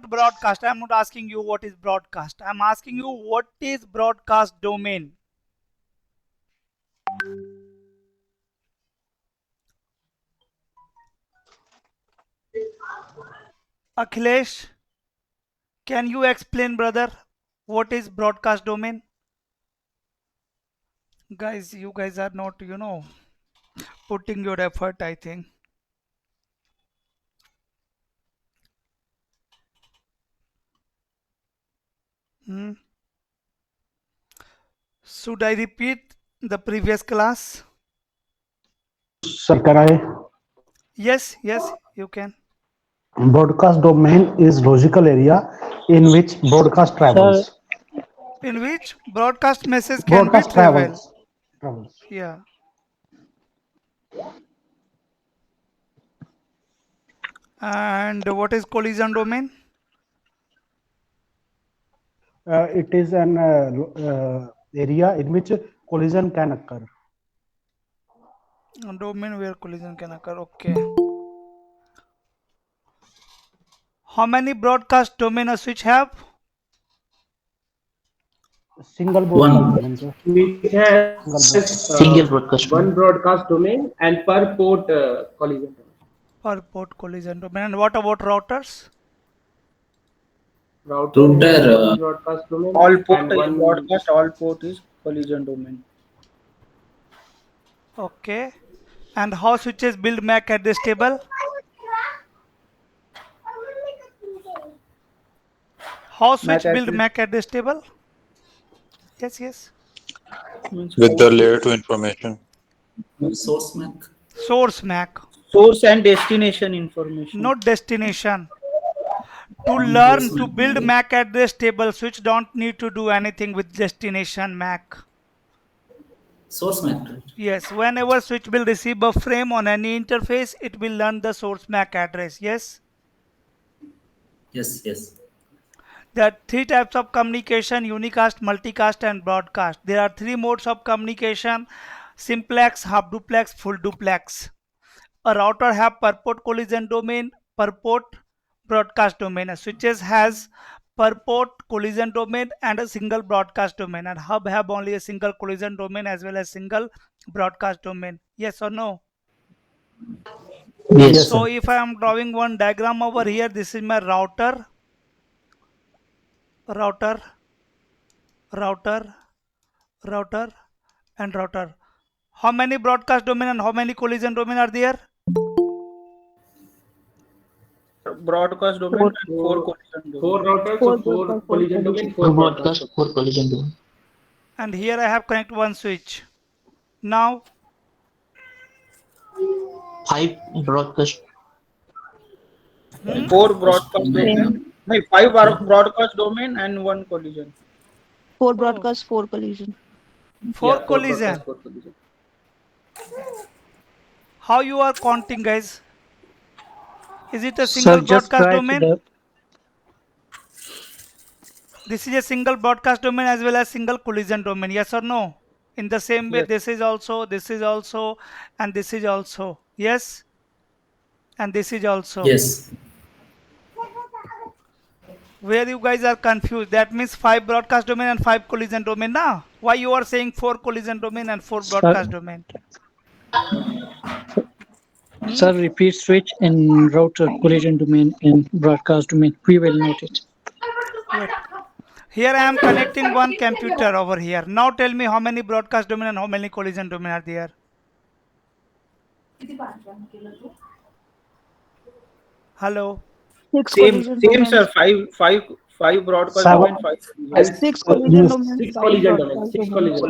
not broadcast. I'm not asking you what is broadcast. I'm asking you what is broadcast domain. Akhilesh, can you explain, brother, what is broadcast domain? Guys, you guys are not, putting your effort, I think. Hmm. Should I repeat the previous class? Sir, can I? Yes, yes, you can. Broadcast domain is logical area in which broadcast Sir, travels. In which broadcast message can be Broadcast travel. travels. Yeah. And what is collision domain? It is an area in which collision can occur. Domain where collision can occur. Okay. How many broadcast domain a switch have? Single broadcast One domain, sir. Which has single broadcast one domain. broadcast domain and per port collision domain. Per port collision domain. And what about routers? Router Router, has one broadcast domain all port and is one broadcast, all port is collision domain. Okay. And how switches build MAC address table? How switch MAC build address MAC address table? Yes, yes. means with the layer 2 information. Source MAC. Source MAC, source and destination information. not destination. To Source learn to MAC. build MAC address table, switch don't need to do anything with destination MAC. Source MAC. Right? Yes, whenever switch will receive a frame on any interface, it will learn the source MAC address. Yes. Yes, yes. There are three types of communication: unicast, multicast, and broadcast. There are three modes of communication: simplex, half duplex, full duplex. A router have per port collision domain, per port broadcast domain. A switches has per port collision domain and a single broadcast domain. And hub have only a single collision domain as well as single broadcast domain. Yes or no? Yes. So if I am drawing one diagram over here, this is my router, router, router, router, and router. How many broadcast domain and how many collision domain are there? Broadcast domain and four collision domain. four routers, so four collision domain, four Four broadcast. broadcast, four collision domain. And here I have connect one switch. Now 5 broadcast. Four broadcast domain. No, five broadcast domain and one collision. Four broadcast, four collision. four Yeah, collision. four collision. How you are counting, guys? Is it a single Sir, just broadcast try domain? to This is a single broadcast domain as well as single collision domain. Yes or no? In the same way, Yes. this is also, and this is also. Yes? And this is also. Yes. Where you guys are confused, that means 5 broadcast domain and 5 collision domain. Now, why you are saying 4 collision domain and 4 broadcast domain? Sir, repeat switch in router collision domain and broadcast domain. We will note it. Wait. Here I am connecting one computer over here. Now tell me how many broadcast domain and how many collision domain are there? Hello. Six Same, collision same, domains. sir. Five broadcast Seven. domain, five collision. And Six collision domains. six five collision broadcast domain, six domains.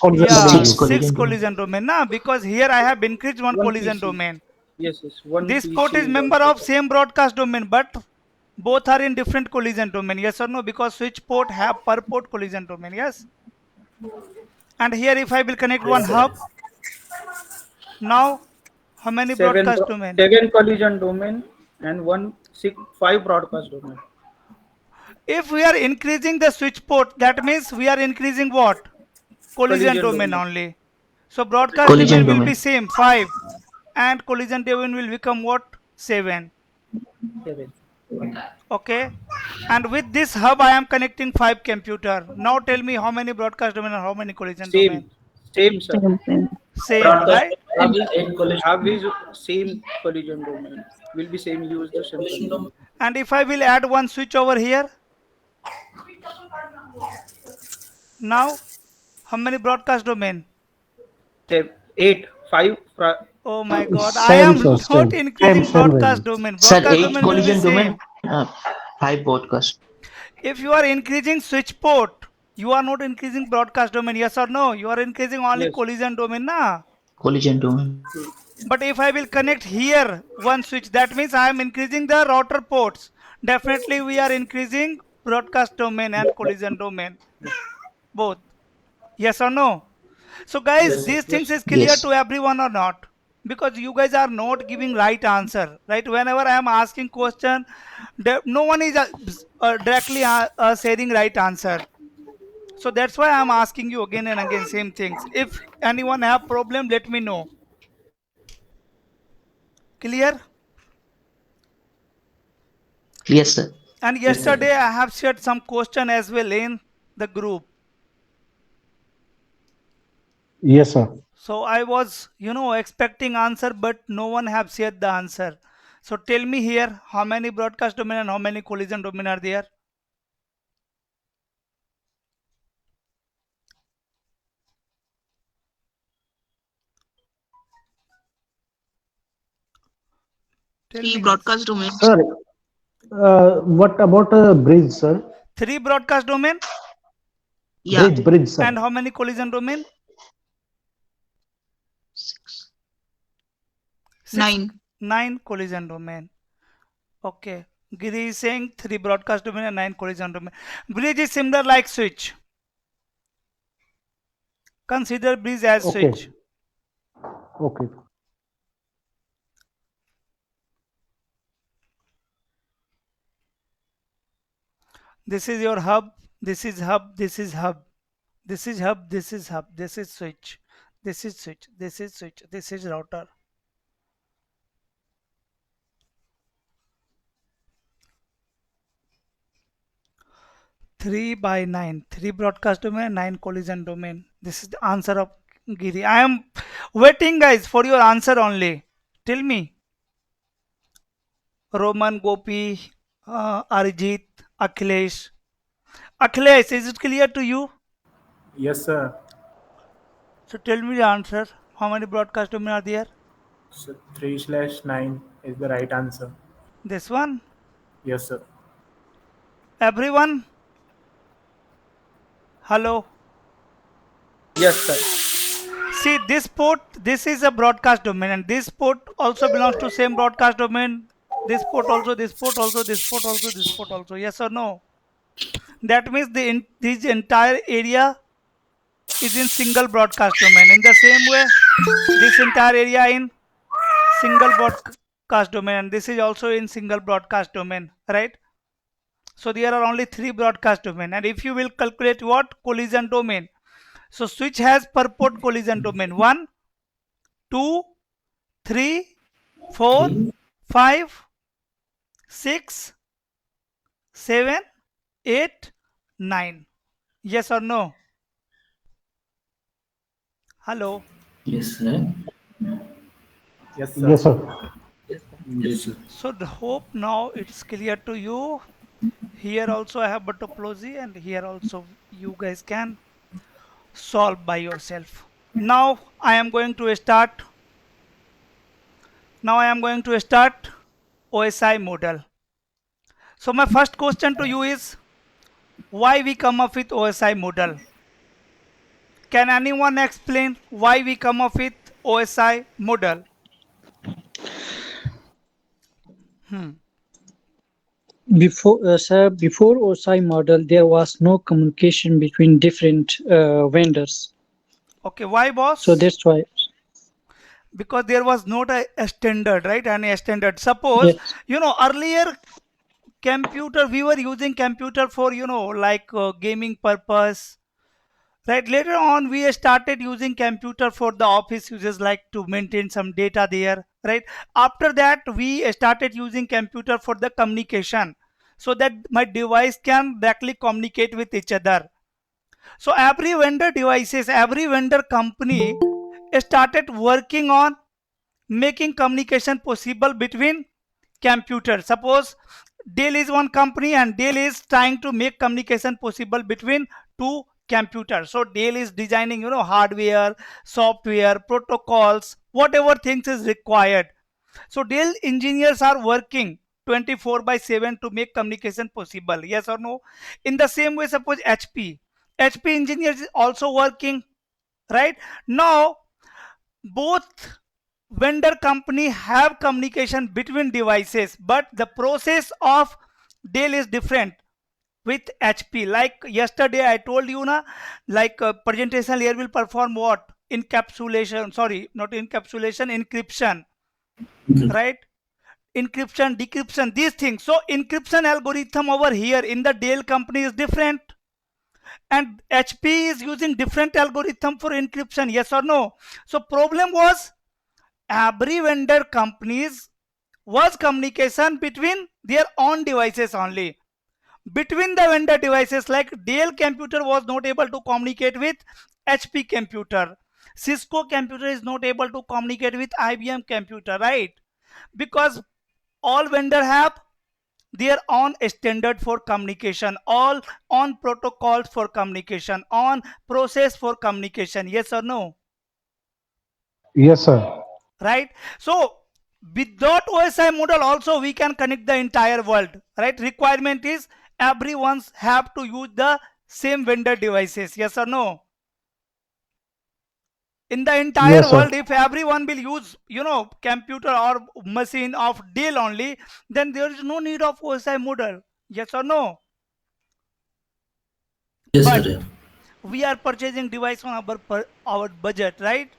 collision. Yeah, Six 6 collision collision domain. Nah, because here I have increased one One collision PC. domain. Yes, yes. One This PC port is member of same broadcast domain, but both are in different collision domain. Yes or no? Because switch port have per port collision domain. Yes. And here if I will connect one hub, now how many broadcast domain? Seven collision domain and five broadcast domain. If we are increasing the switch port, that means we are increasing what? Collision domain only. So broadcast Collision domain will be domain. same 5, and collision domain will become what? 7. Seven. Okay. And with this hub, I am connecting 5 computer. Now tell me how many broadcast domain and how many collision domain? Same, sir. Same, Broadcast right? domain is 8 collision. Hub is same collision domain. Will be same use the same Collision domain. And if I will add one switch over here, now how many broadcast domain? 8, 5. Oh my God, I Same, am sir, not same. increasing Same broadcast value. domain. Sir, Broadcast 8 domain will be collision domain, same. 5 broadcast. If you are increasing switch port, you are not increasing broadcast domain, yes or no? You are increasing only Yes. collision domain, na? Collision domain. But if I will connect here one switch, that means I am increasing the router ports. Definitely we are increasing broadcast domain and collision domain, both. Yes or no? So guys, Yes. these things is clear Yes. to everyone or not? Because you guys are not giving right answer, right? Whenever I am asking question, no one is directly saying right answer. So that's why I'm asking you again and again same things. If anyone have problem, let me know. Clear? Yes, sir. And yesterday I have shared some question as well in the group. Yes, sir. So I was, expecting answer, but no one have shared the answer. So tell me here, how many broadcast domain and how many collision domain are there? Tell Three me guys. broadcast domains. Sir, what about bridge, sir? 3 broadcast domain Yeah. Bridge, sir. and how many collision domain? 6. 6, 9. 9 collision domain. Okay. Giri is saying 3 broadcast domain and 9 collision domain. Bridge is similar like switch. Consider bridge as Okay. switch. Okay. This is your hub. This is hub. This is hub. This is hub. This is hub. This is switch. This is switch. This is switch. This is router. Three by nine. 3 broadcast domain, 9 collision domain. This is the answer of Giri. I am waiting, guys, for your answer only. Tell me. Roman, Gopi, Arijit, Akhilesh. Akhilesh, is it clear to you? Yes, sir. So tell me the answer. How many broadcast domain are there? So 3/9 is the right answer. This one. Yes, sir. Everyone. Hello. Yes, sir. See this port. This is a broadcast domain, and this port also belongs to same broadcast domain. This port also. This port also. This port also. This port also. Yes or no? That means this entire area is in single broadcast domain. In the same way, this entire area in single broadcast domain, and this is also in single broadcast domain, right? So there are only 3 broadcast domain, and if you will calculate what collision domain, so switch has per port collision domain 1, 2, 3, 4, 5, 6, 7, 8, 9. Yes or no? Hello. Yes, sir. Yes, sir. Yes, sir. Yes, sir. So the hope now it's clear to you. Here also I have Bertoplosi, and here also you guys can solve by yourself. Now I am going to start. Now I am going to start OSI model. So my first question to you is, why we come up with OSI model? Can anyone explain why we come up with OSI model? Before OSI model, there was no communication between different vendors. Okay, why boss? So that's why. Because there was not a standard, right? Any standard. Suppose, Yes. Earlier computer, we were using computer for, like gaming purpose, right? Later on, we started using computer for the office uses, like to maintain some data there, right? After that, we started using computer for the communication. so that my device can directly communicate with each other. So every vendor devices, every vendor company started working on making communication possible between computers. Suppose Dell is one company and Dell is trying to make communication possible between two computers. So Dell is designing, hardware, software, protocols, whatever things is required. So Dell engineers are working 24 by 7 to make communication possible. Yes or no? In the same way, suppose HP engineers is also working, right? Now, both vendor company have communication between devices, but the process of Dell is different with HP. Like yesterday I told you na, like presentation layer will perform what? Encapsulation, sorry, not encapsulation, encryption, right? Encryption, decryption, these things. So encryption algorithm over here in the Dell company is different, and HP is using different algorithm for encryption. Yes or no? So problem was every vendor companies was communication between their own devices only. Between the vendor devices, like Dell computer was not able to communicate with HP computer. Cisco computer is not able to communicate with IBM computer, right? Because all vendor have their own standard for communication, all on protocols for communication, on process for communication. Yes or no? Yes, sir. Right? So without OSI model also we can connect the entire world, right? Requirement is everyone's have to use the same vendor devices. Yes or no? In the entire Yes, sir. world, if everyone will use, computer or machine of Dell only, then there is no need of OSI model. Yes or no? Yes, But sir. we are purchasing device on our budget, right?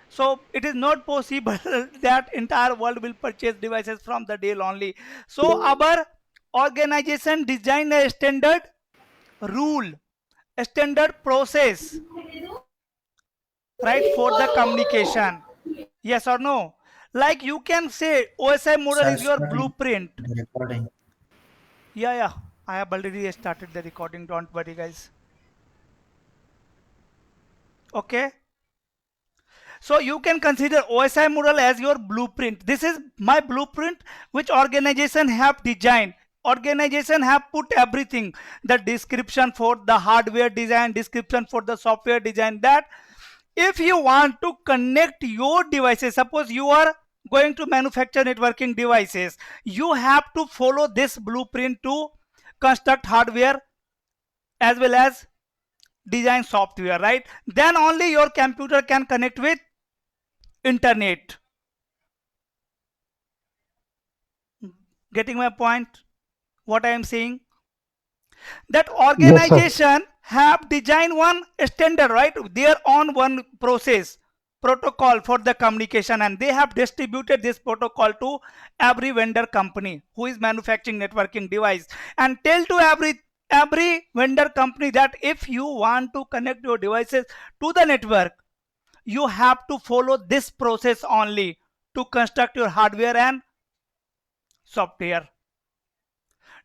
So it is not possible that entire world will purchase devices from the Dell only. So our organization design a standard rule, a standard process, right, for the communication. Yes or no? Like you can say OSI model Sir, is your starting blueprint. the recording. Yeah. I have already started the recording. Don't worry, guys. Okay. So you can consider OSI model as your blueprint. This is my blueprint which organization have designed. Organization have put everything, the description for the hardware design, description for the software design, that if you want to connect your devices, suppose you are going to manufacture networking devices, you have to follow this blueprint to construct hardware as well as design software, right? Then only your computer can connect with internet. Getting my point? What I am saying? That Yes, sir. organization have designed one standard, right? Their own one process, protocol for the communication, and they have distributed this protocol to every vendor company who is manufacturing networking device, and tell to every vendor company that if you want to connect your devices to the network, you have to follow this process only to construct your hardware and software.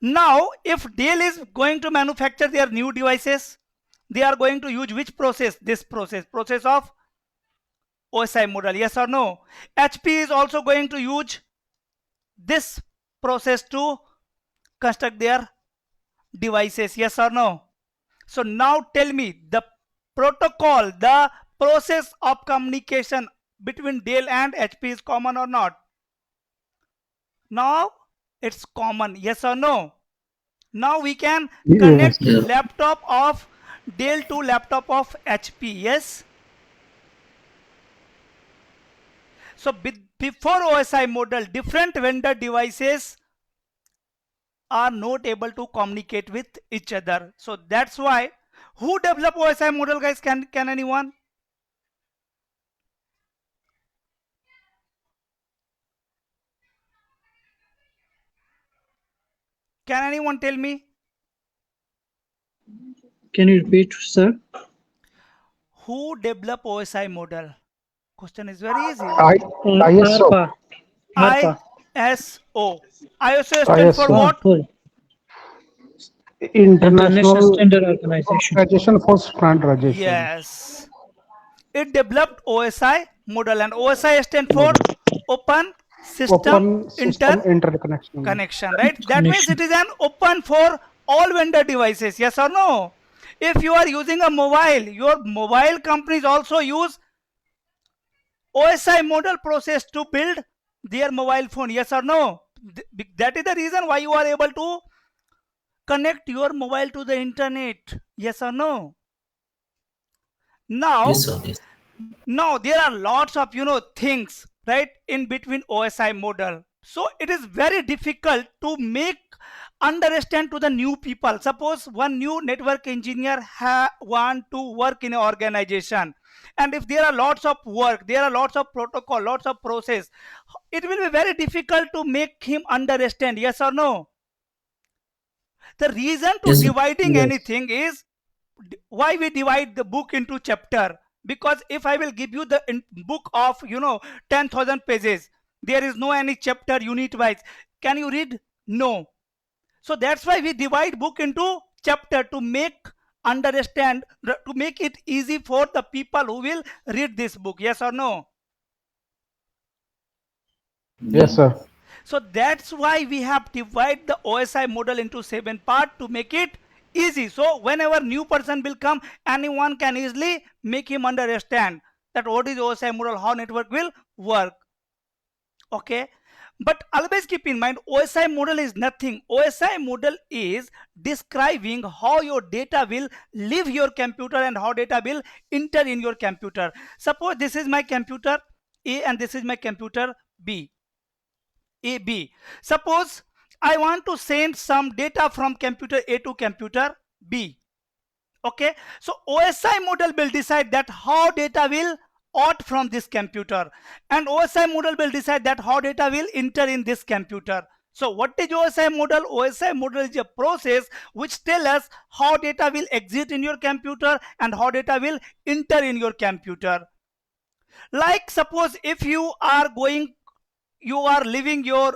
Now, if Dell is going to manufacture their new devices, they are going to use which process? This process of OSI model. Yes or no? HP is also going to use this process to construct their devices. Yes or no? So now tell me, the protocol, the process of communication between Dell and HP is common or not? Now it's common. Yes or no? Now we can Yes. connect Yeah. laptop of Dell to laptop of HP. Yes. So before OSI model, different vendor devices are not able to communicate with each other. So that's why, who develop OSI model, guys? Can anyone? Can anyone tell me? Can you repeat, sir? Who develop OSI model? Question is very easy. ISO. ARPA. ARPA. ISO. ISO stands for ISO. Oh, what? sorry. International Standard Organization. Organization for Standardization. Yes. It developed OSI model, and OSI stands for Open System Open System Interconnection. Interconnection, right? That means Connection. it is an open for all vendor devices. Yes or no? If you are using a mobile, your mobile companies also use OSI model process to build their mobile phone. Yes or no? That is the reason why you are able to connect your mobile to the internet. Yes or no? Now, Yes, sir. Yes. now there are lots of things right in between OSI model. So it is very difficult to make understand to the new people. Suppose one new network engineer want to work in an organization, and if there are lots of work, there are lots of protocol, lots of process, it will be very difficult to make him understand. Yes or no? The reason to Yes, sir. dividing Yes. anything is why we divide the book into chapter. Because if I will give you the book of 10,000 pages, there is no any chapter unit wise. Can you read? No. So that's why we divide book into chapter to make understand, to make it easy for the people who will read this book. Yes or no? Yes, sir. So that's why we have divided the OSI model into 7 parts to make it easy. So whenever new person will come, anyone can easily make him understand that what is OSI model, how network will work. Okay. But always keep in mind, OSI model is nothing. OSI model is describing how your data will leave your computer and how data will enter in your computer. Suppose this is my computer A and this is my computer B. AB. Suppose I want to send some data from computer A to computer B. Okay, so OSI model will decide that how data will out from this computer, and OSI model will decide that how data will enter in this computer. So what is OSI model? OSI model is a process which tells us how data will exit in your computer and how data will enter in your computer. Like suppose if you are leaving your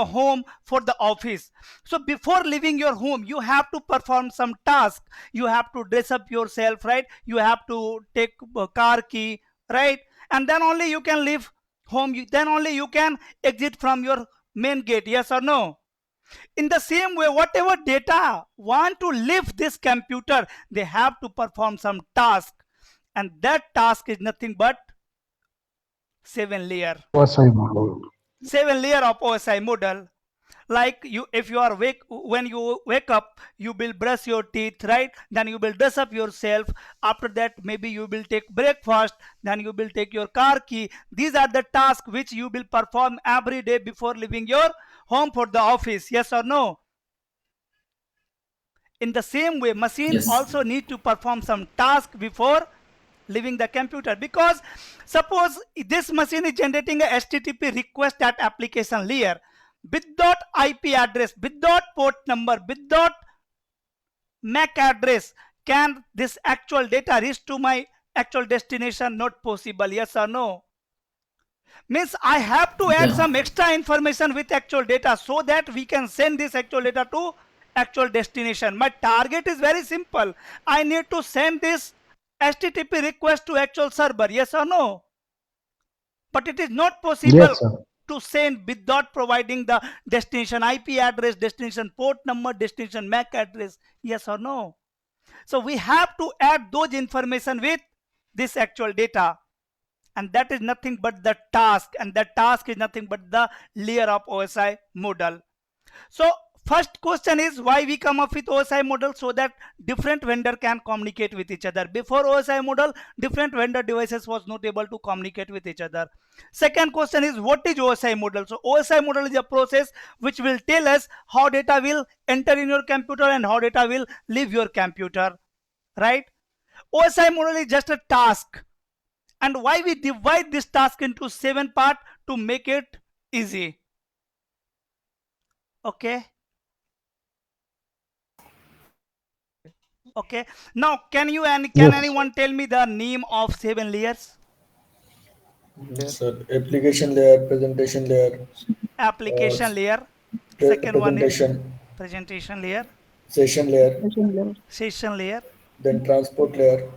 home for the office. So before leaving your home, you have to perform some task. You have to dress up yourself, right? You have to take car key, right? And then only you can leave home. Then only you can exit from your main gate. Yes or no? In the same way, whatever data want to leave this computer, they have to perform some task, and that task is nothing but 7 layer. OSI model. 7 layer of OSI model. Like if you are when you wake up, you will brush your teeth, right? Then you will dress up yourself. After that, maybe you will take breakfast. Then you will take your car key. These are the tasks which you will perform every day before leaving your home for the office. Yes or no? In the same way, machine Yes. also need to perform some task before leaving the computer. Because suppose this machine is generating a HTTP request at application layer without IP address, without port number, without MAC address. Can this actual data reach to my actual destination? Not possible. Yes or no? Means I have to add Yeah. some extra information with actual data so that we can send this actual data to actual destination. My target is very simple. I need to send this HTTP request to actual server. Yes or no? But it is not possible Yes, sir. to send without providing the destination IP address, destination port number, destination MAC address. Yes or no? So we have to add those information with this actual data, and that is nothing but the task, and that task is nothing but the layer of OSI model. So first question is why we come up with OSI model? So that different vendor can communicate with each other. Before OSI model, different vendor devices was not able to communicate with each other. Second question is what is OSI model? So OSI model is a process which will tell us how data will enter in your computer and how data will leave your computer, right? OSI model is just a task, and why we divide this task into 7 parts to make it easy. Okay. Okay. Now, can Yes. anyone tell me the name of 7 layers? Sir, application layer, presentation layer, Application layer. Second one is representation, presentation layer. session layer, session layer, then transport layer,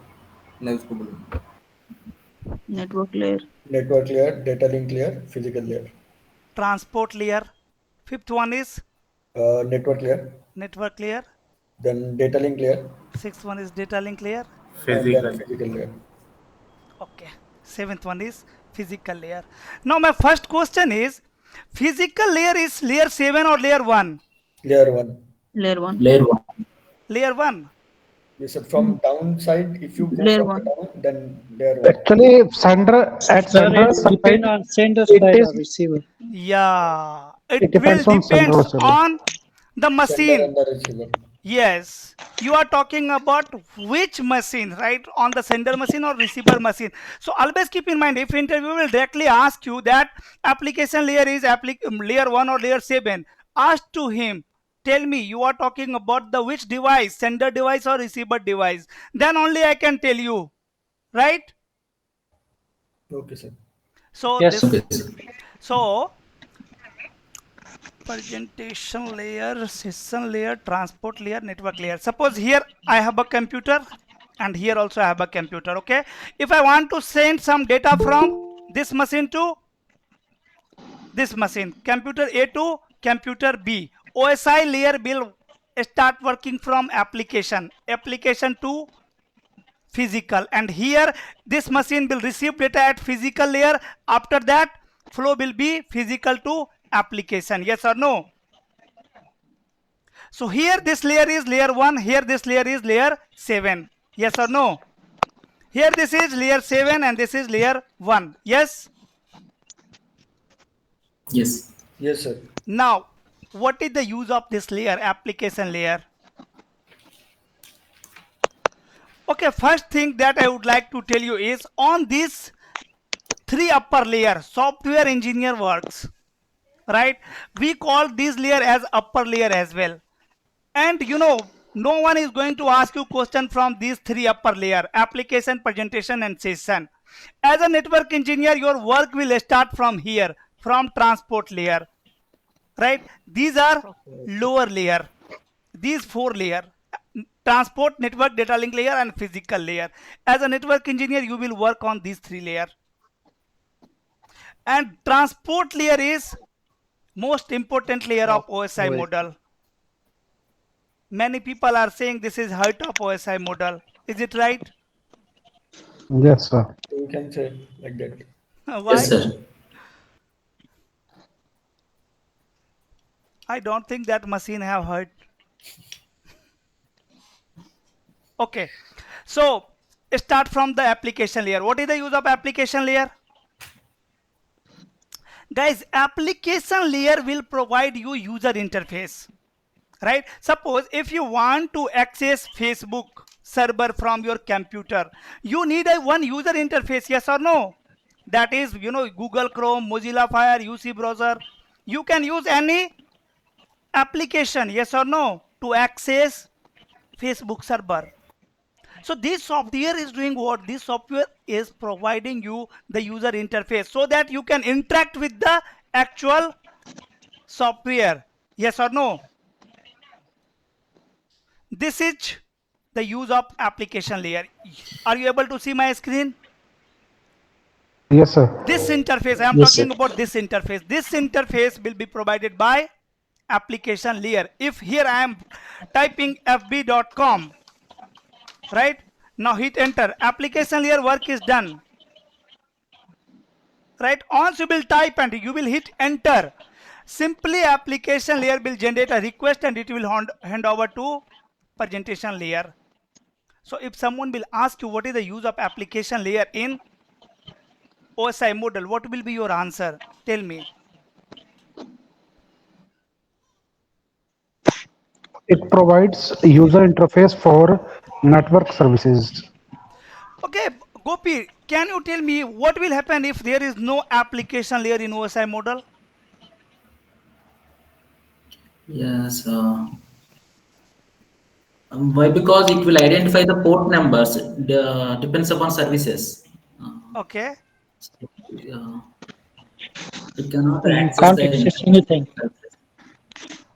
network layer, network layer, data link layer, physical layer. transport layer. Fifth one is Network layer, network layer. then data link layer, Sixth one is data link layer. and then Physical. physical layer. Okay. Seventh one is physical layer. Now my first question is, physical layer is layer 7 or layer 1? Layer 1. layer 1, Layer 1. Layer 1. Yes, sir. From downside, if you go layer from 1, the down, then layer 1. Actually, sender at Sir, sender it depends side, on sender it side or is receiver. Yeah, it it will depends on sender depends receiver. on the Sender machine. and the receiver. Yes, you are talking about which machine, right? On the sender machine or receiver machine. So always keep in mind, if interview will directly ask you that application layer is layer 1 or layer 7, ask to him, tell me you are talking about the which device, sender device or receiver device. Then only I can tell you, right? Okay, sir. So Yes, sir. this, Okay, sir. so presentation layer, session layer, transport layer, network layer. Suppose here I have a computer and here also I have a computer. Okay, if I want to send some data from this machine to this machine, computer A to computer B, OSI layer will start working from application to physical, and here this machine will receive data at physical layer. After that, flow will be physical to application. Yes or no? So here this layer is layer 1, here this layer is layer 7. Yes or no? Here this is layer 7 and this is layer 1. Yes? Yes. Yes, sir. Now, what is the use of this layer, application layer? Okay, first thing that I would like to tell you is on this 3 upper layer, software engineer works, right? We call this layer as upper layer as well. And you know, no one is going to ask you question from these 3 upper layer, application, presentation and session. As a network engineer, your work will start from here, from transport layer, right? These are lower layer, these 4 layer: transport, network, data link layer and physical layer. As a network engineer, you will work on these 3 layer. And transport layer is most important layer of OSI model. Many people are saying this is heart of OSI model. Is it right? Yes, sir. You can say like that. Yes, Why? sir. I don't think that machine have heart. Okay. So start from the application layer. What is the use of application layer? Guys, application layer will provide you user interface, right? Suppose if you want to access Facebook server from your computer, you need a one user interface, yes or no? That is, you know, Google Chrome, Mozilla Fire, UC browser. You can use any application, yes or no, to access Facebook server. So this software is doing what? This software is providing you the user interface so that you can interact with the actual software, yes or no? This is the use of application layer. Are you able to see my screen? Yes, sir. This interface, I am Yes, sir. talking about this interface. This interface will be provided by application layer. If here I am typing fb.com, right? Now hit enter. Application layer work is done. Right? Once you will type and you will hit enter, simply application layer will generate a request and it will hand over to presentation layer. So if someone will ask you what is the use of application layer in OSI model, what will be your answer? Tell me. It provides user interface for network services. Okay, Gopi, can you tell me what will happen if there is no application layer in OSI model? Yes. Why? Because it will identify the port numbers. Depends upon services. Okay. Uh, it cannot You access can't the access anything.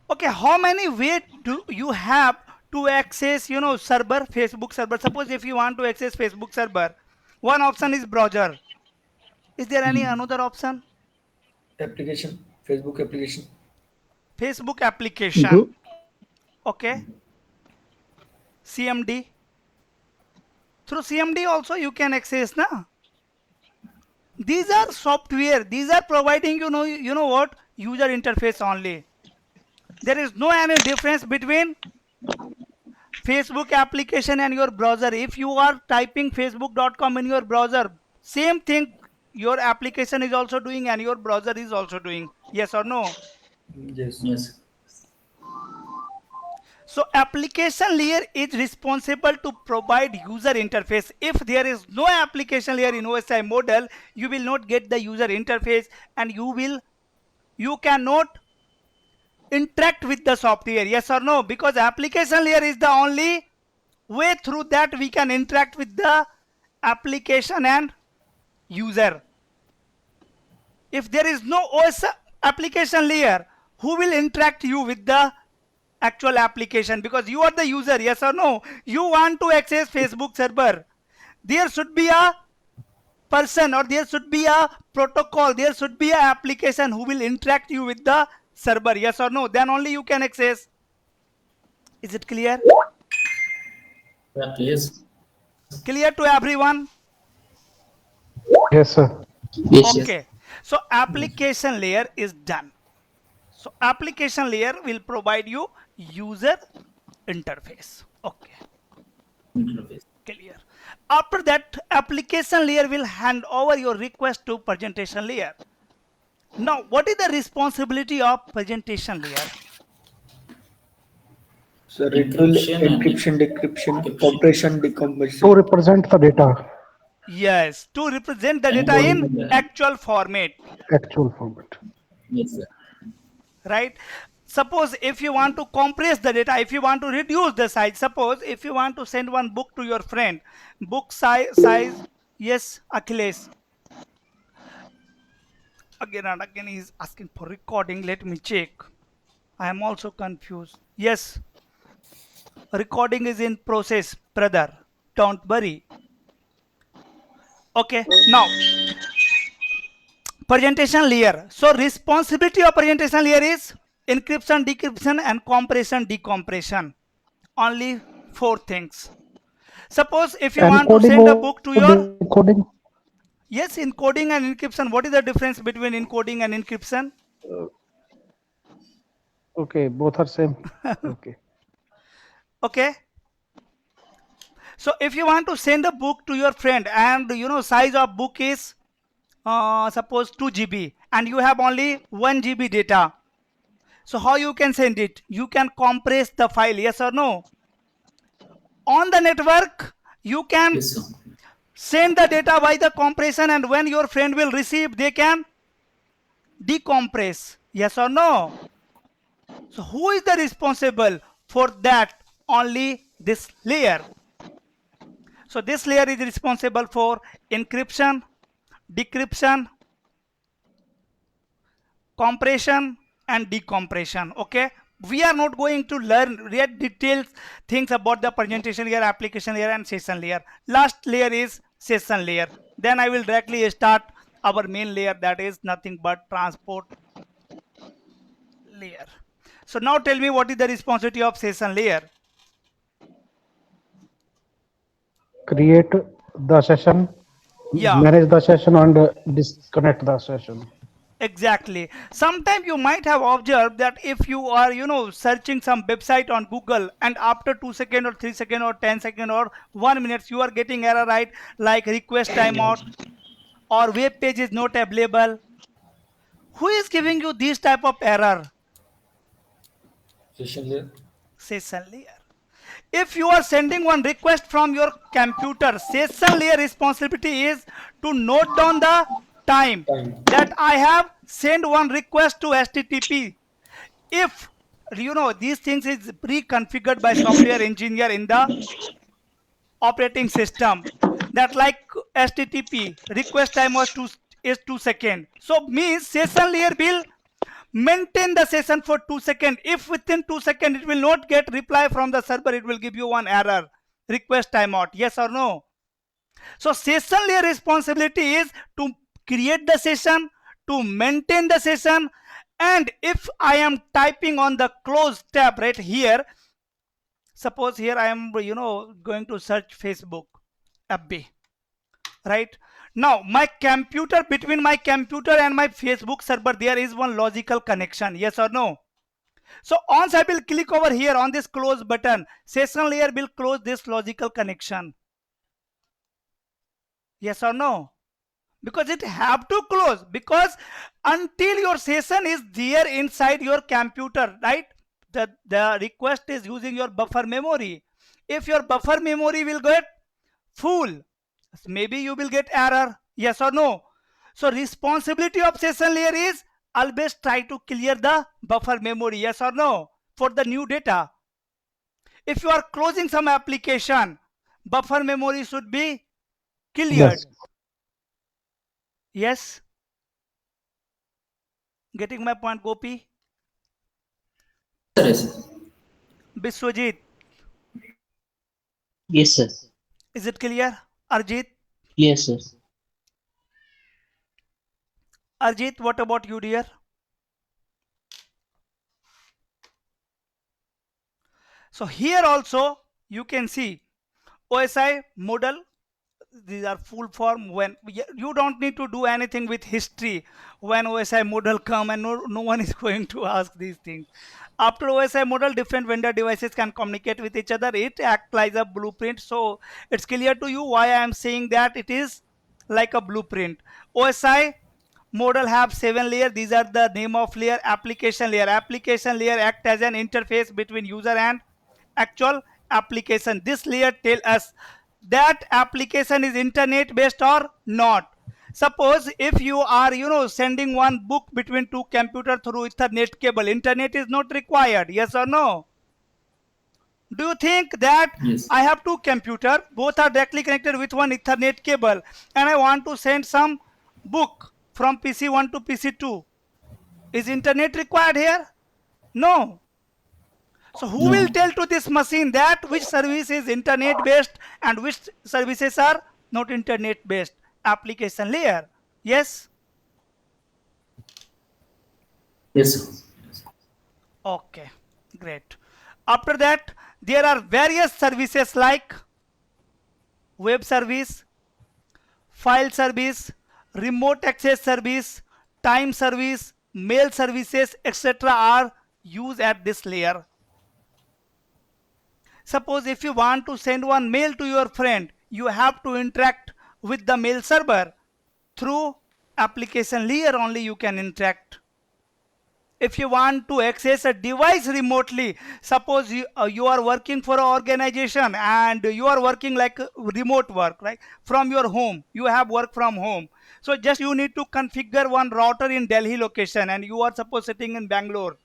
Okay, how many way do you have to access, server, Facebook server. Suppose if you want to access Facebook server, one option is browser. Is there any another option? Application, Facebook application. Facebook application. Go. Okay. CMD. Through CMD also you can access now. These are software. These are providing you know what, user interface only. There is no any difference between Facebook application and your browser. If you are typing facebook.com in your browser, same thing your application is also doing and your browser is also doing. Yes or no? Yes. Yes. So application layer is responsible to provide user interface. If there is no application layer in OSI model, you will not get the user interface, and you cannot interact with the software. Yes or no? Because application layer is the only way through that we can interact with the application and user. If there is no OS application layer, who will interact you with the actual application? Because you are the user. Yes or no? You want to access Facebook server, there should be a person, or there should be a protocol, there should be a application who will interact you with the server. Yes or no? Then only you can access. Is it clear? Yes. Clear to everyone? Yes, sir. Yes. Okay. So application layer is done. So application layer will provide you user interface. Okay. Interface. Clear. After that, application layer will hand over your request to presentation layer. Now, what is the responsibility of presentation layer? So it will Encryption and encryption, decryption, compression, decompression. To represent the data, Yes, to represent the data Encoding in the- actual format, actual format. Yes, sir. right? Suppose if you want to compress the data, if you want to reduce the size, suppose if you want to send one book to your friend, book size, yes, Achilles. Again and again he is asking for recording. Let me check. I am also confused. Yes, recording is in process, brother. Don't worry. Okay, now presentation layer. So responsibility of presentation layer is encryption, decryption, and compression, decompression. Only 4 things. Suppose if you want to send a book to your, Decoding. yes, encoding and encryption. What is the difference between encoding and encryption? Okay, both are same. Okay. Okay. So if you want to send a book to your friend, and size of book is suppose 2 GB, and you have only 1 GB data. So how you can send it? You can compress the file. Yes or no? On the network, you can Yes, sir. send the data by the compression, and when your friend will receive, they can decompress. Yes or no? So who is the responsible for that? Only this layer. So this layer is responsible for encryption, decryption, compression, and decompression. Okay, we are not going to learn yet details things about the presentation layer, application layer, and session layer. Last layer is session layer. Then I will directly start our main layer, that is nothing but transport layer. So now tell me, what is the responsibility of session layer? Create the session, Yeah, manage the session, and disconnect the session. exactly. Sometimes you might have observed that if you are searching some website on Google, and after 2 seconds or 3 seconds or 10 seconds or 1 minute you are getting error, right? Like request timeout or web page is not available. Who is giving you this type of error? Session layer. Session layer. If you are sending one request from your computer, session layer responsibility is to note down the time Time. that I have sent one request to HTTP. If these things is pre-configured by software engineer in the operating system, that like HTTP request time was 2 seconds. So means session layer will Maintain the session for 2 seconds. If within 2 seconds it will not get reply from the server, it will give you one error. Request timeout. Yes or no? So session layer responsibility is to create the session, to maintain the session, and if I am typing on the close tab right here, suppose here I am going to search Facebook FB, right? Now my computer, between my computer and my Facebook server, there is one logical connection. Yes or no? So once I will click over here on this close button, session layer will close this logical connection. Yes or no? Because it have to close, because until your session is there inside your computer, right, the request is using your buffer memory. If your buffer memory will get full, maybe you will get error. Yes or no? So responsibility of session layer is always try to clear the buffer memory. Yes or no? For the new data, if you are closing some application, buffer memory should be cleared. Yes. Getting my point, Gopi? Yes. Biswajit, Yes, sir. is it clear? Arjit? Yes, sir. Arjit, what about you, dear? So here also you can see OSI model. These are full form. When you don't need to do anything with history, when OSI model come, and no one is going to ask these things. After OSI model, different vendor devices can communicate with each other. It acts like a blueprint. So it's clear to you why I am saying that it is like a blueprint. OSI model have 7 layers. These are the name of layer. Application layer. Application layer act as an interface between user and actual application. This layer tell us that application is internet based or not. Suppose if you are sending one book between two computer through ethernet cable, internet is not required. Yes or no? Do you think that Yes. I have two computer, both are directly connected with one ethernet cable, and I want to send some book from PC1 to PC2? Is internet required here? No. So who will No. tell to this machine that which service is internet based and which services are not internet based? Application layer. Yes? Yes. Okay, great. After that, there are various services like web service, file service, remote access service, time service, mail services, etc. are used at this layer. Suppose if you want to send one mail to your friend, you have to interact with the mail server. Through application layer only you can interact. If you want to access a device remotely, suppose you are working for an organization and you are working like remote work, right? From your home, you have work from home. So just you need to configure one router in Delhi location and you are suppose sitting in Bangalore.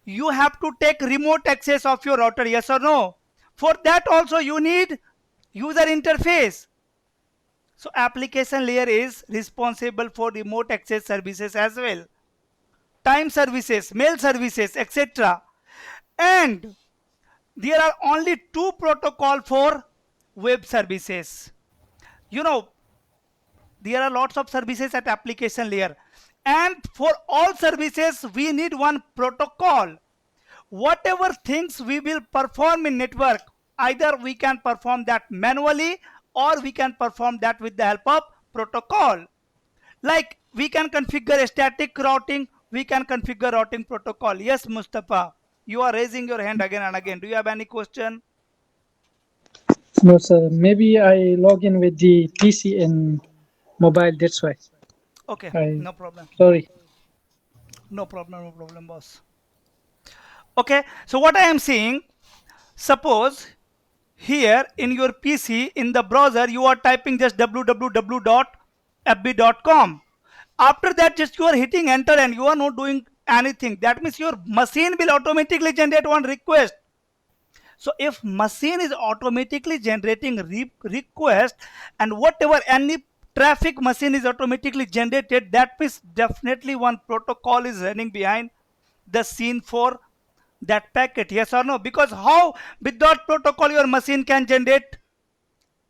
You have to take remote access of your router, yes or no? For that also you need user interface. So application layer is responsible for remote access services as well. Time services, mail services, etc. And there are only two protocol for web services. There are lots of services at application layer. And for all services, we need one protocol. Whatever things we will perform in network, either we can perform that manually or we can perform that with the help of protocol. Like we can configure a static routing, we can configure routing protocol. Yes, Mustafa, you are raising your hand again and again. Do you have any question? No, sir. Maybe I log in with the PC and mobile. That's why. Okay, no problem. Sorry. No problem, boss. Okay, so what I am saying, suppose here in your PC in the browser you are typing just www.fb.com. After that just you are hitting enter and you are not doing anything. That means your machine will automatically generate one request. So if machine is automatically generating request and whatever any traffic machine is automatically generated, that means definitely one protocol is running behind the scene for that packet. Yes or no? Because how without protocol your machine can generate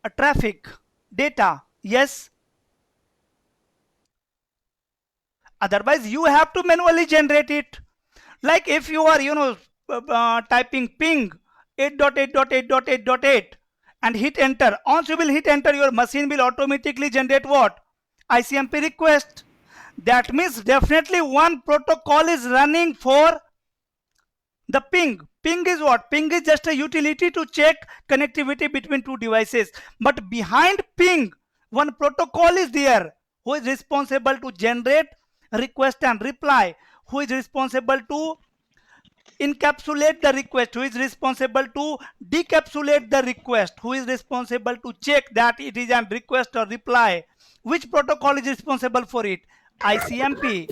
a traffic data? Yes. Otherwise you have to manually generate it. Like if you are typing ping 8.8.8.8.8 and hit enter, once you will hit enter, your machine will automatically generate what? ICMP request. That means definitely one protocol is running for the ping. Ping is what? Ping is just a utility to check connectivity between two devices. But behind ping, one protocol is there who is responsible to generate request and reply, who is responsible to encapsulate the request, who is responsible to decapsulate the request, who is responsible to check that it is a request or reply. Which protocol is responsible for it? ICMP.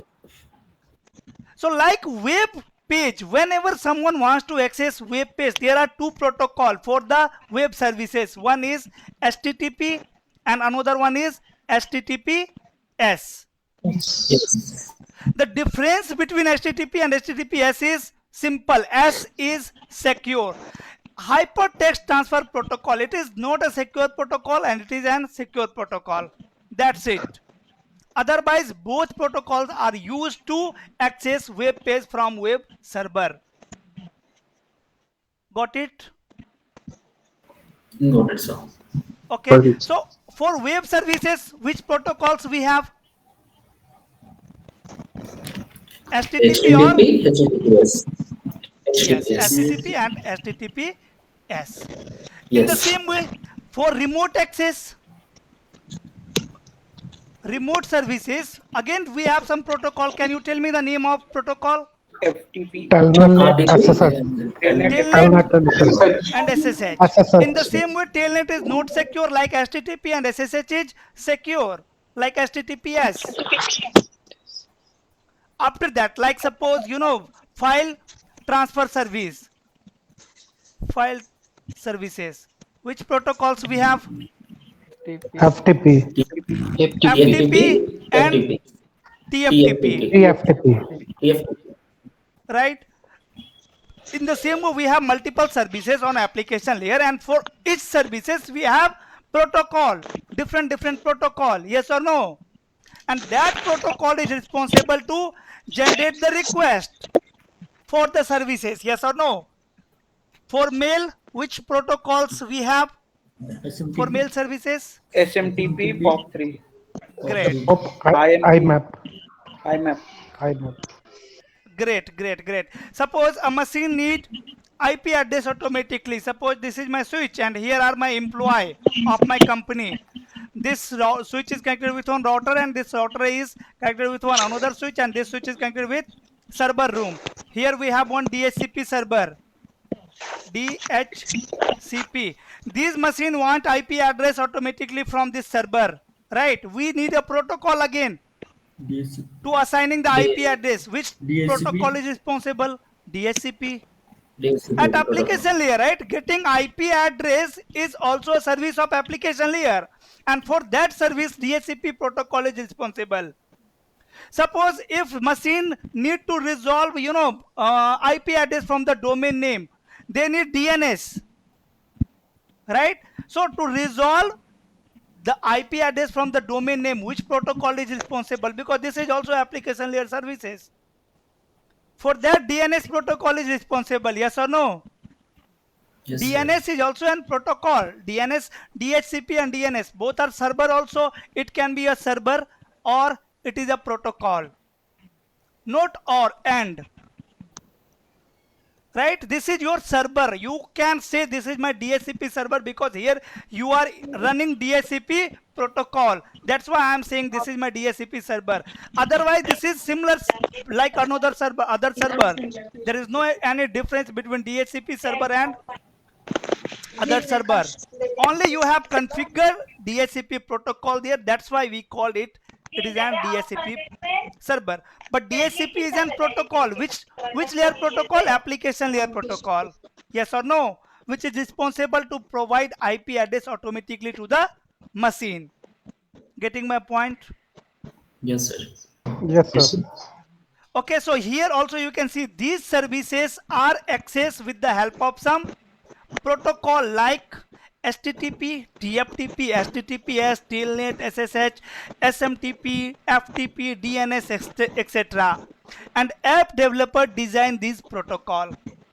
So like web page, whenever someone wants to access web page, there are two protocols for the web services. One is HTTP and another one is HTTPS. Yes. The difference between HTTP and HTTPS is simple. S is secure. Hypertext transfer protocol, it is not a secure protocol and it is an secure protocol. That's it. Otherwise both protocols are used to access web page from web server. Got it? Got it, sir. Okay. So for web services, which protocols we have? HTTP or HTTPS. yes, HTTPS. HTTP and HTTPS. In the Yes. same way, for remote access, remote services, again we have some protocol. Can you tell me the name of protocol? FTP. Telnet SSH. Telnet and SSH. SSH. In the same way, Telnet is not secure like HTTP and SSH is secure like HTTPS. After that, like suppose file transfer service, file services, which protocols we have? FTP. FTP and TFTP, TFTP. right? In the same way, we have multiple services on application layer, and for each services we have protocol, different protocol. Yes or no? And that protocol is responsible to generate the request for the services. Yes or no? For mail, which protocols we have for mail services? SMTP POP3. Great. IMAP. IMAP. Great. Suppose a machine need IP address automatically. Suppose this is my switch and here are my employee of my company. This switch is connected with one router and this router is connected with one another switch and this switch is connected with server room. Here we have one DHCP server. DHCP. These machine want IP address automatically from this server. Right? We need a protocol again to assigning the IP address. Which protocol is responsible? DHCP. At application layer, right? Getting IP address is also a service of application layer, and for that service DHCP protocol is responsible. Suppose if machine need to resolve IP address from the domain name, they need DNS, right? So to resolve the IP address from the domain name, which protocol is responsible? Because this is also application layer services. For that DNS protocol is responsible. Yes or no? Yes, DNS is also an protocol. DNS, DHCP and DNS both are server also. It can be a server or it is a protocol. Not or, and. Right? This is your server. You can say this is my DHCP server because here you are running DHCP protocol. That's why I am saying this is my DHCP server. Otherwise, this is similar like another server, other server. There is no any difference between DHCP server and other server. Only you have configured DHCP protocol there. That's why we called it. It is an DHCP server. But DHCP is an protocol. Which layer protocol? Application layer protocol. Yes or no? Which is responsible to provide IP address automatically to the machine. Getting my point? Yes, sir. Yes, sir. Okay, so here also you can see these services are accessed with the help of some protocol like HTTP, TFTP, HTTPS, Telnet, SSH, SMTP, FTP, DNS, etc. And app developer design this protocol.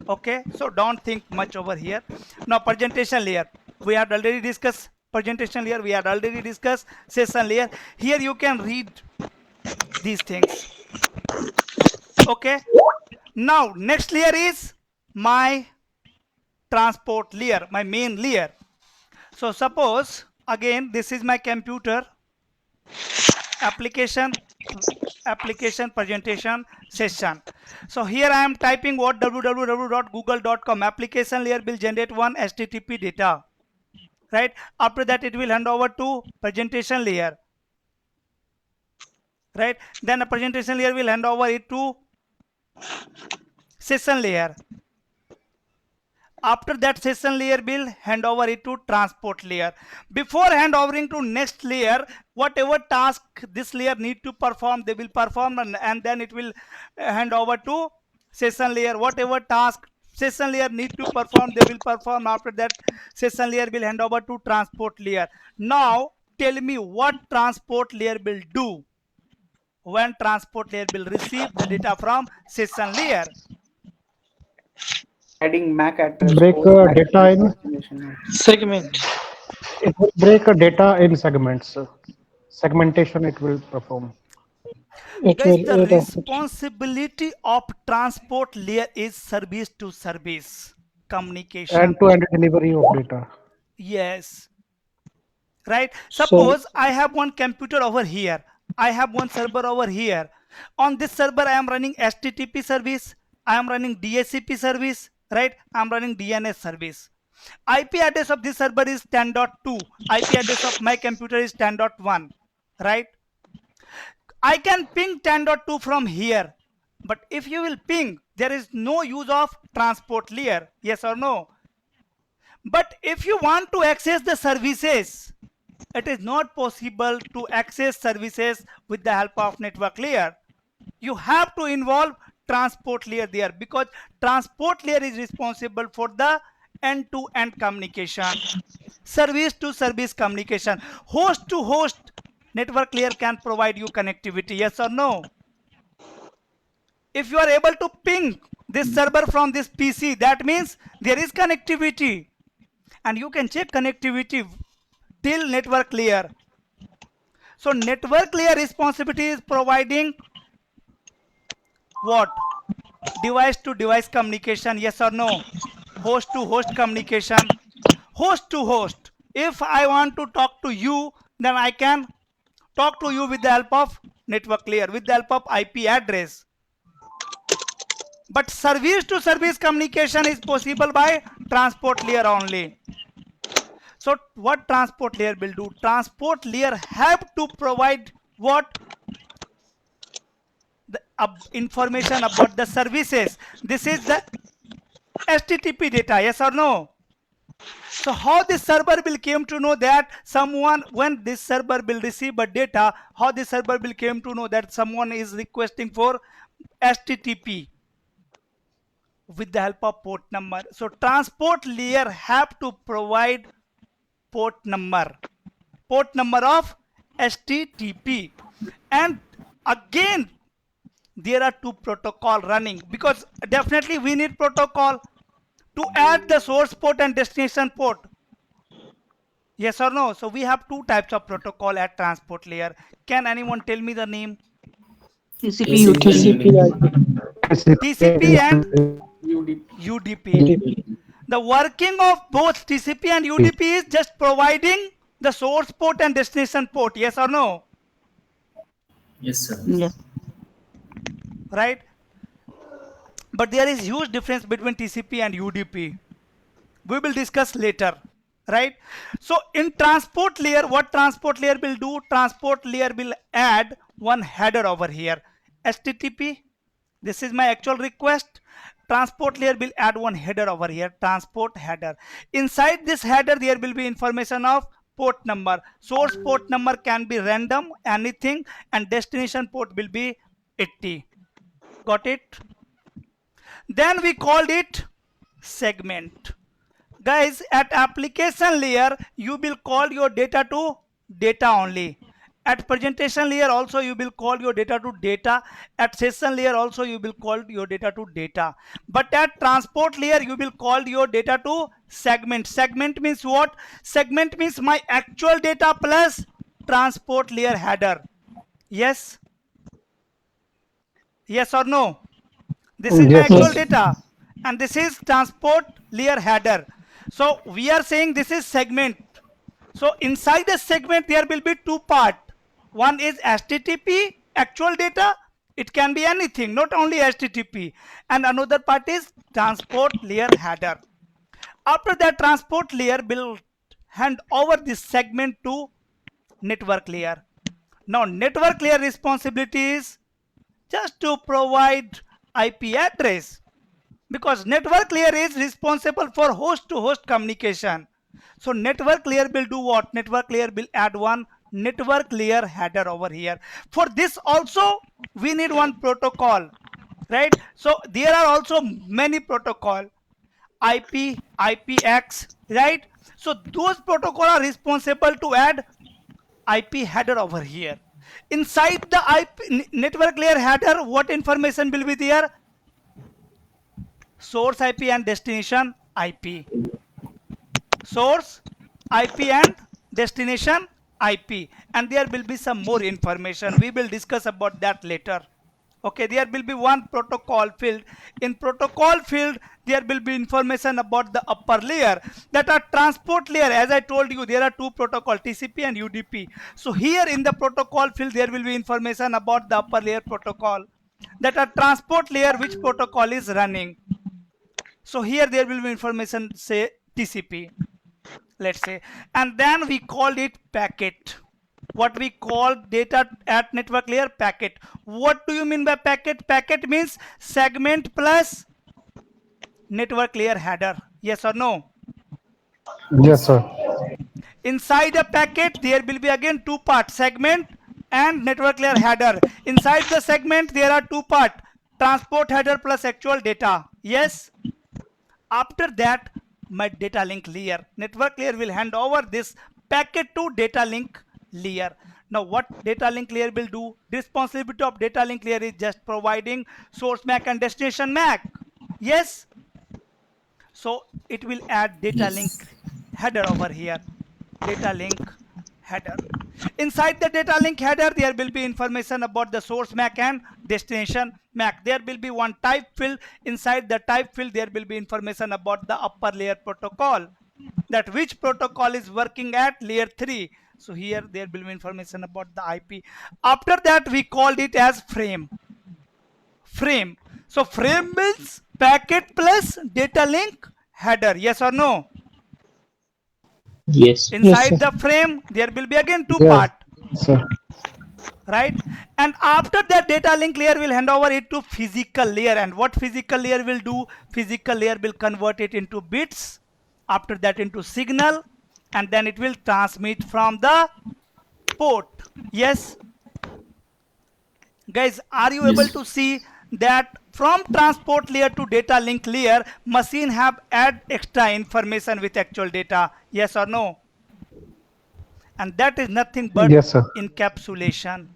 Okay, so don't think much over here. Now presentation layer. We have already discussed presentation layer. We have already discussed session layer. Here you can read these things. Okay. Now next layer is my transport layer, my main layer. So suppose again this is my computer, application presentation session. So here I am typing what www.google.com. Application layer will generate one HTTP data, right? After that it will hand over to presentation layer, right? Then a presentation layer will hand over it to session layer. After that, session layer will hand over it to transport layer. Before hand overing to next layer, whatever task this layer need to perform, they will perform, and then it will hand over to session layer. Whatever task session layer need to perform, they will perform. After that, session layer will hand over to transport layer. Now tell me what transport layer will do when transport layer will receive the data from session layer. Adding MAC address, Break host MAC data address, in. destination. Segment. It will break data in segments. Segmentation it will perform. It Guys, will the add up. responsibility of transport layer is service to service communication. End-to-end delivery of data. Yes, right. So Suppose I have one computer over here. I have one server over here. On this server, I am running HTTP service. I am running DHCP service, right? I am running DNS service. IP address of this server is 10.2. IP address of my computer is 10.1, right? I can ping 10.2 from here. But if you will ping, there is no use of transport layer. Yes or no? But if you want to access the services, it is not possible to access services with the help of network layer. You have to involve transport layer there, because transport layer is responsible for the end-to-end communication, service to service communication. Host to host network layer can provide you connectivity. Yes or no? If you are able to ping this server from this PC, that means there is connectivity, and you can check connectivity till network layer. So network layer responsibility is providing what? Device to device communication. Yes or no? Host to host communication. Host to host. If I want to talk to you, then I can talk to you with the help of network layer, with the help of IP address. But service to service communication is possible by transport layer only. So what transport layer will do? Transport layer have to provide what? The information about the services. This is the HTTP data. Yes or no? So how this server will came to know that someone, when this server will receive a data, how this server will came to know that someone is requesting for HTTP? With the help of port number. So transport layer have to provide port number of HTTP. And again, there are two protocol running, because definitely we need protocol to add the source port and destination port. Yes or no? So we have two types of protocol at transport layer. Can anyone tell me the name? TCP, TCP and UDP. UDP. TCP and UDP. UDP. The working of both TCP and UDP is just providing the source port and destination port. Yes or no? Yes, sir. Yes. Right? But there is huge difference between TCP and UDP. We will discuss later. Right? So in transport layer, what transport layer will do? Transport layer will add one header over here. HTTP. This is my actual request. Transport layer will add one header over here, transport header. Inside this header, there will be information of port number. Source port number can be random, anything, and destination port will be 80. Got it? Then we called it segment. Guys, at application layer, you will call your data to data only. At presentation layer also you will call your data to data. At session layer also you will call your data to data. But at transport layer you will call your data to segment. Segment means what? Segment means my actual data plus transport layer header. Yes? Yes or no? This is my Yes, actual sir. data and this is transport layer header. So we are saying this is segment. So inside the segment there will be two parts. One is HTTP actual data. It can be anything, not only HTTP. And another part is transport layer header. After that, transport layer will hand over this segment to network layer. Now network layer responsibility is just to provide IP address, because network layer is responsible for host to host communication. So network layer will do what? Network layer will add one network layer header over here. For this also we need one protocol, right? So there are also many protocol, IP, IPX, right? So those protocol are responsible to add IP header over here. Inside the IP network layer header, what information will be there? Source IP and destination IP. Source IP and destination IP. And there will be some more information. We will discuss about that later. Okay, there will be one protocol field. In protocol field, there will be information about the upper layer, that are transport layer. As I told you, there are two protocol, TCP and UDP. So here in the protocol field, there will be information about the upper layer protocol, that are transport layer, which protocol is running. So here there will be information, say TCP, let's say, and then we call it packet. What we call data at network layer? Packet. What do you mean by packet? Packet means segment plus network layer header. Yes or no? Yes, sir. Inside a packet there will be again two parts, segment and network layer header. Inside the segment there are two parts, transport header plus actual data. Yes. After that, my data link layer, network layer will hand over this packet to data link layer. Now what data link layer will do? Responsibility of data link layer is just providing source MAC and destination MAC. Yes. So it will add data link Yes. header over here. Data link header. Inside the data link header, there will be information about the source MAC and destination MAC. There will be one type field. Inside the type field, there will be information about the upper layer protocol, that which protocol is working at layer 3. So here there will be information about the IP. After that, we called it as frame. Frame. So frame means packet plus data link header. Yes or no? Yes. Yes, sir. Inside the frame, there will be again two Yes, part, sir. right? And after that, data link layer will hand over it to physical layer. And what physical layer will do? Physical layer will convert it into bits, after that into signal, and then it will transmit from the port. Yes. Guys, are you able Yes. to see that from transport layer to data link layer, machine have add extra information with actual data? Yes or no? And that is nothing but Yes, sir. encapsulation.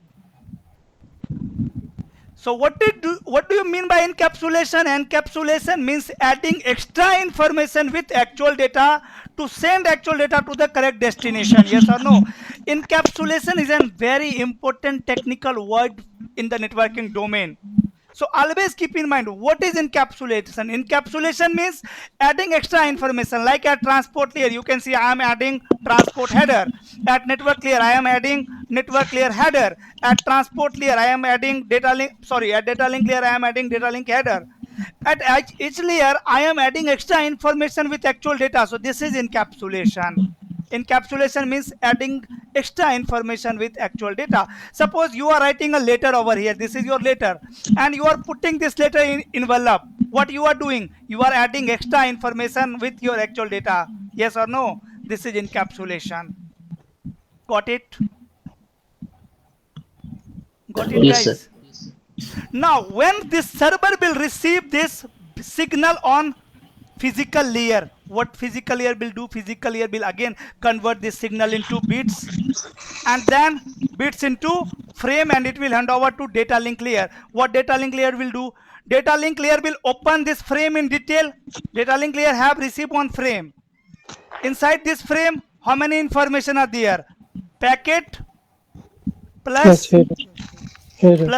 So what do you mean by encapsulation? Encapsulation means adding extra information with actual data to send actual data to the correct destination. Yes or no? Encapsulation is a very important technical word in the networking domain. So always keep in mind, what is encapsulation? Encapsulation means adding extra information. Like at transport layer, you can see I am adding transport header. At network layer, I am adding network layer header. At transport layer, I am adding data link. Sorry, at data link layer, I am adding data link header. At each layer, I am adding extra information with actual data. So this is encapsulation. Encapsulation means adding extra information with actual data. Suppose you are writing a letter over here. This is your letter, and you are putting this letter in envelope. What you are doing? You are adding extra information with your actual data. Yes or no? This is encapsulation. Got it? Got it, Yes, guys? Now, when this server will receive this signal on physical layer, what physical layer will do? Physical layer will again convert this signal into bits, and then bits into frame, and it will hand over to data link layer. What data link layer will do? Data link layer will open this frame in detail. Data link layer have received one frame. Inside this frame, how many information are there? Packet plus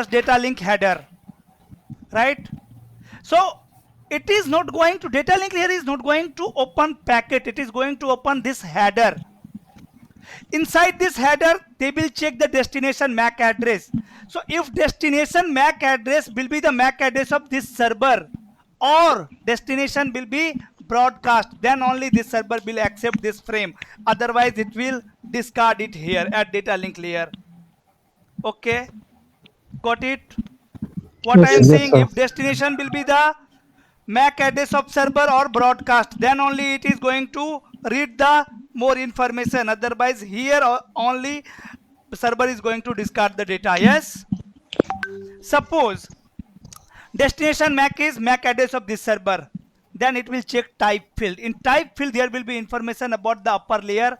data link header, right? So it is not going to, data link layer is not going to open packet, it is going to open this header. Inside this header, they will check the destination MAC address. So if destination MAC address will be the MAC address of this server, or destination will be broadcast, then only this server will accept this frame. Otherwise, it will discard it here at data link layer. Okay, got it? What I am saying, if destination will be the MAC address of server or broadcast, then only it is going to read the more information. Otherwise, here only server is going to discard the data. Yes. Suppose destination MAC is MAC address of this server, then it will check type field. In type field, there will be information about the upper layer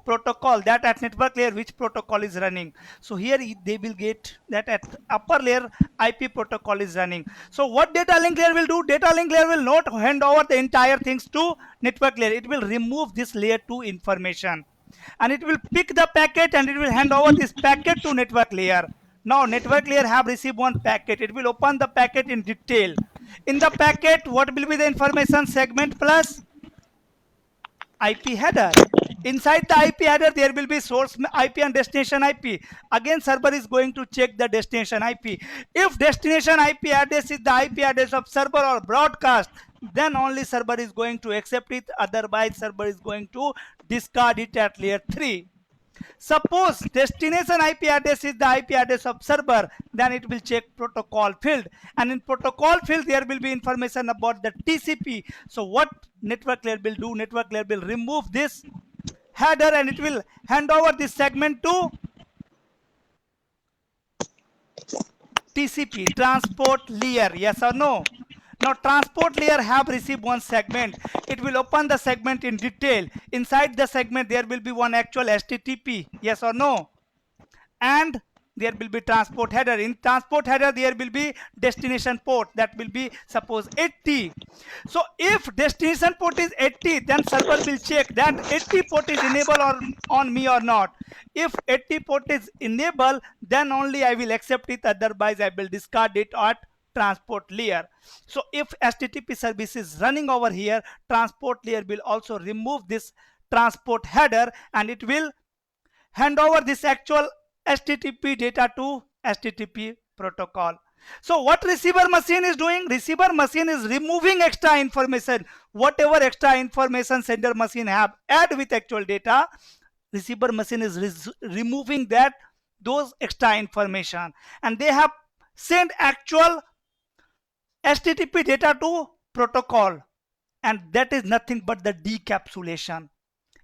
protocol, that at network layer which protocol is running. So here they will get that at upper layer IP protocol is running. So what data link layer will do? Data link layer will not hand over the entire things to network layer. It will remove this layer 2 information, and it will pick the packet and it will hand over this packet to network layer. Now network layer have received one packet. It will open the packet in detail. In the packet, what will be the information? Segment plus IP header. Inside the IP header, there will be source IP and destination IP. Again, server is going to check the destination IP. If destination IP address is the IP address of server or broadcast, then only server is going to accept it. Otherwise, server is going to discard it at layer 3. Suppose destination IP address is the IP address of server, then it will check protocol field, and in protocol field there will be information about the TCP. So what network layer will do? Network layer will remove this header and it will hand over this segment to TCP, transport layer. Yes or no? Now transport layer have received one segment. It will open the segment in detail. Inside the segment there will be one actual HTTP. Yes or no? And there will be transport header. In transport header there will be destination port, that will be suppose 80. So if destination port is 80, then server will check that 80 port is enabled or on me or not. If 80 port is enabled, then only I will accept it. Otherwise I will discard it at transport layer. So if HTTP service is running over here, transport layer will also remove this transport header and it will hand over this actual HTTP data to HTTP protocol. So what receiver machine is doing? Receiver machine is removing extra information. Whatever extra information sender machine have add with actual data, receiver machine is removing those extra information, and they have sent actual HTTP data to protocol, and that is nothing but the decapsulation.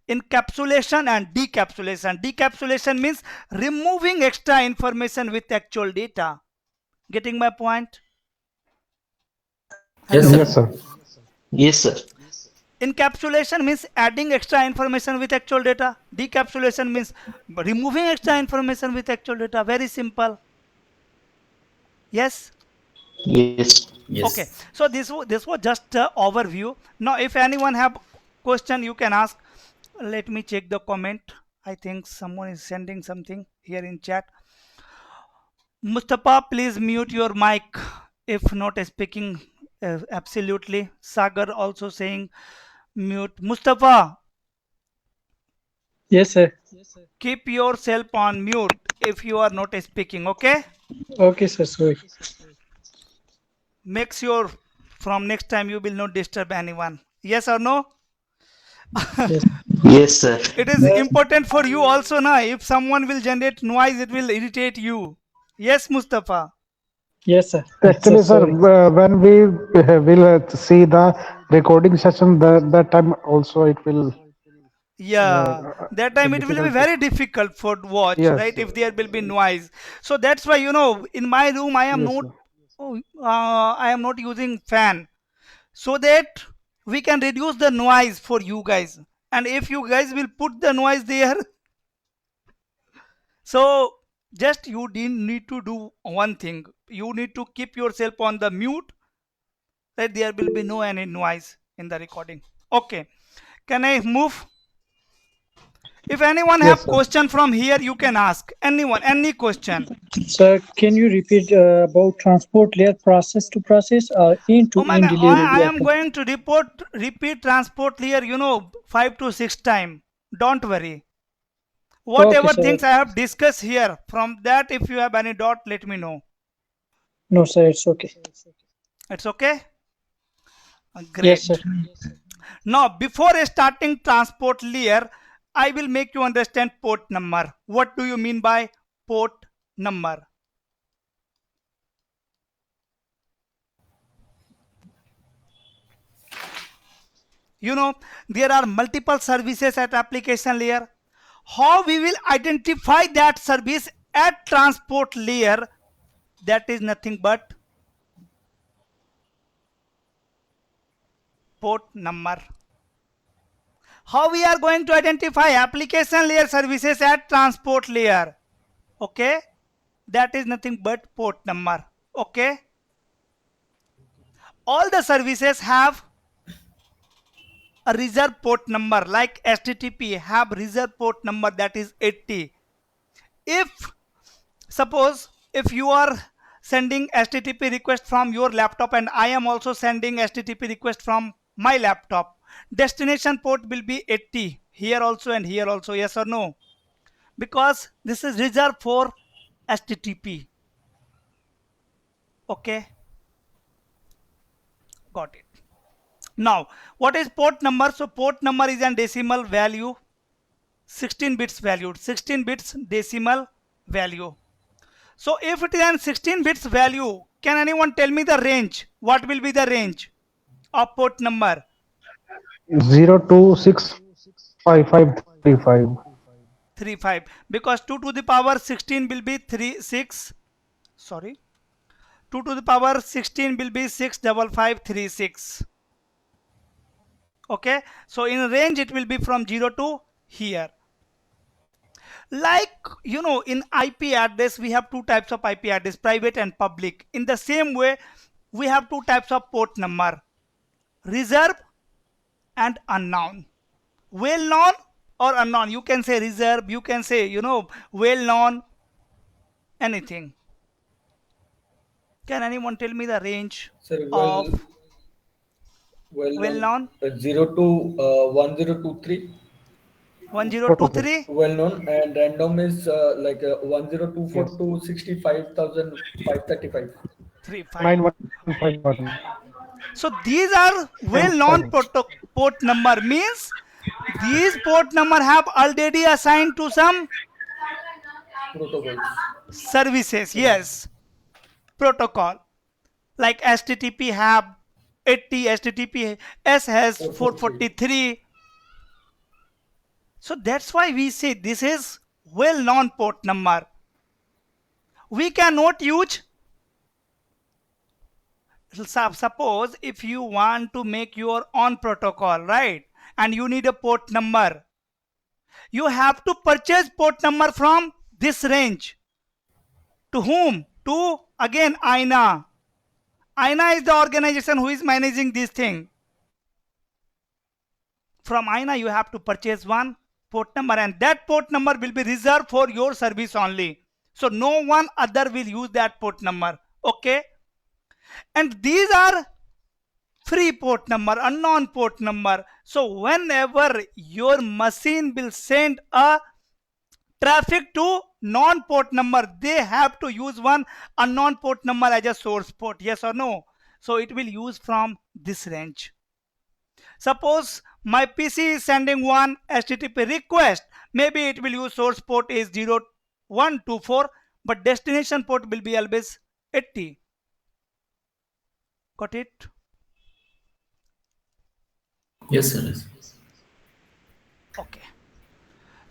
Encapsulation and decapsulation. Decapsulation means removing extra information with actual data. Getting my point? Yes, Hello? sir. Yes, sir. Encapsulation means adding extra information with actual data. Decapsulation means removing extra information with actual data. Very simple. Yes? Yes. Okay. So this was just an overview. Now if anyone have question, you can ask. Let me check the comment. I think someone is sending something here in chat. Mustafa, please mute your mic if not speaking. Absolutely. Sagar also saying mute. Mustafa, Yes, sir. keep yourself on mute if you are not speaking. Okay. Okay, sir. Sorry. Make sure from next time you will not disturb anyone. Yes or no? Yes. Yes, sir. It is important for you also, na. If someone will generate noise, it will irritate you. Yes, Mustafa. Yes, sir. Actually, sir, Sorry. when we will see the recording session, that time also it will Yeah, that time it will be difficult. very difficult for watch, Yes. right? If there will be noise. So that's why, in my room I am Yes, not sir. I am not using fan, so that we can reduce the noise for you guys. And if you guys will put the noise there, so just you didn't need to do one thing. You need to keep yourself on the mute, that there will be no any noise in the recording. Okay, can I move? If anyone Yes, have sir. question from here, you can ask anyone any question. Sir, can you repeat about transport layer process to process or end Oh to my end god, delivery I of am going to repeat transport layer, 5 to 6 times. Don't worry. Okay, Whatever sir. things I have discussed here, from that, if you have any doubt, let me know. No, sir, it's okay. It's okay? Yes, sir. Great. Now, before starting transport layer, I will make you understand port number. What do you mean by port number? There are multiple services at application layer. How we will identify that service at transport layer? That is nothing but port number. How we are going to identify application layer services at transport layer? Okay, that is nothing but port number. Okay, all the services have a reserve port number, like HTTP have reserve port number, that is 80. If suppose if you are sending HTTP request from your laptop and I am also sending HTTP request from my laptop, destination port will be 80 here also and here also. Yes or no? Because this is reserved for HTTP. Okay, got it. Now, what is port number? So port number is a decimal value, 16 bits valued, 16 bits decimal value. So if it is an 16 bits value, can anyone tell me the range? What will be the range of port number? 0265535. 35, because 2 to the power 16 will be 3 6, sorry, 2 to the power 16 will be 65536. Okay, so in range it will be from 0 to here. Like, in IP address we have two types of IP address, private and public. In the same way, we have two types of port number, reserve and unknown. Well known or unknown, you can say reserve, you can say, well known, anything. Can anyone tell me the range Sir, of well well known, known? 0 to 1023. Protocol. 1023 Well known, and random is 1024 Yes. to 65,535. 35. 9151. So these are well known 951. port number, means these port number have already assigned to some Protocols. services. Yes, protocol, like HTTP have 80, HTTP S has 443. 443. So that's why we say this is well known port number. We cannot use, suppose if you want to make your own protocol, right, and you need a port number, you have to purchase port number from this range. To whom? To, again, INA. INA is the organization who is managing this thing. From INA you have to purchase one port number, and that port number will be reserved for your service only. So no one other will use that port number. Okay, and these are free port number, unknown port number. So whenever your machine will send a traffic to non port number, they have to use one unknown port number as a source port. Yes or no? So it will use from this range. Suppose my PC is sending one HTTP request, maybe it will use source port is 0124, but destination port will be always 80. Got it? Yes, sir. Okay.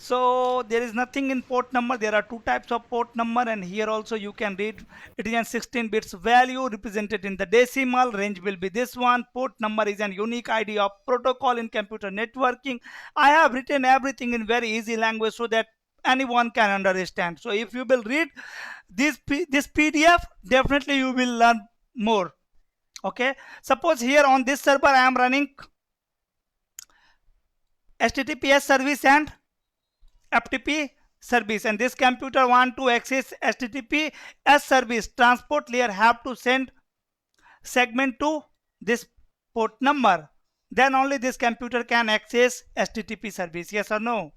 So there is nothing in port number. There are two types of port number, and here also you can read it is an 16 bits value represented in the decimal range will be this one. Port number is an unique ID of protocol in computer networking. I have written everything in very easy language so that anyone can understand. So if you will read this PDF, definitely you will learn more. Okay, suppose here on this server I am running HTTPS service and FTP service, and this computer want to access HTTPS service. Transport layer have to send segment to this port number, then only this computer can access HTTP service. Yes or no?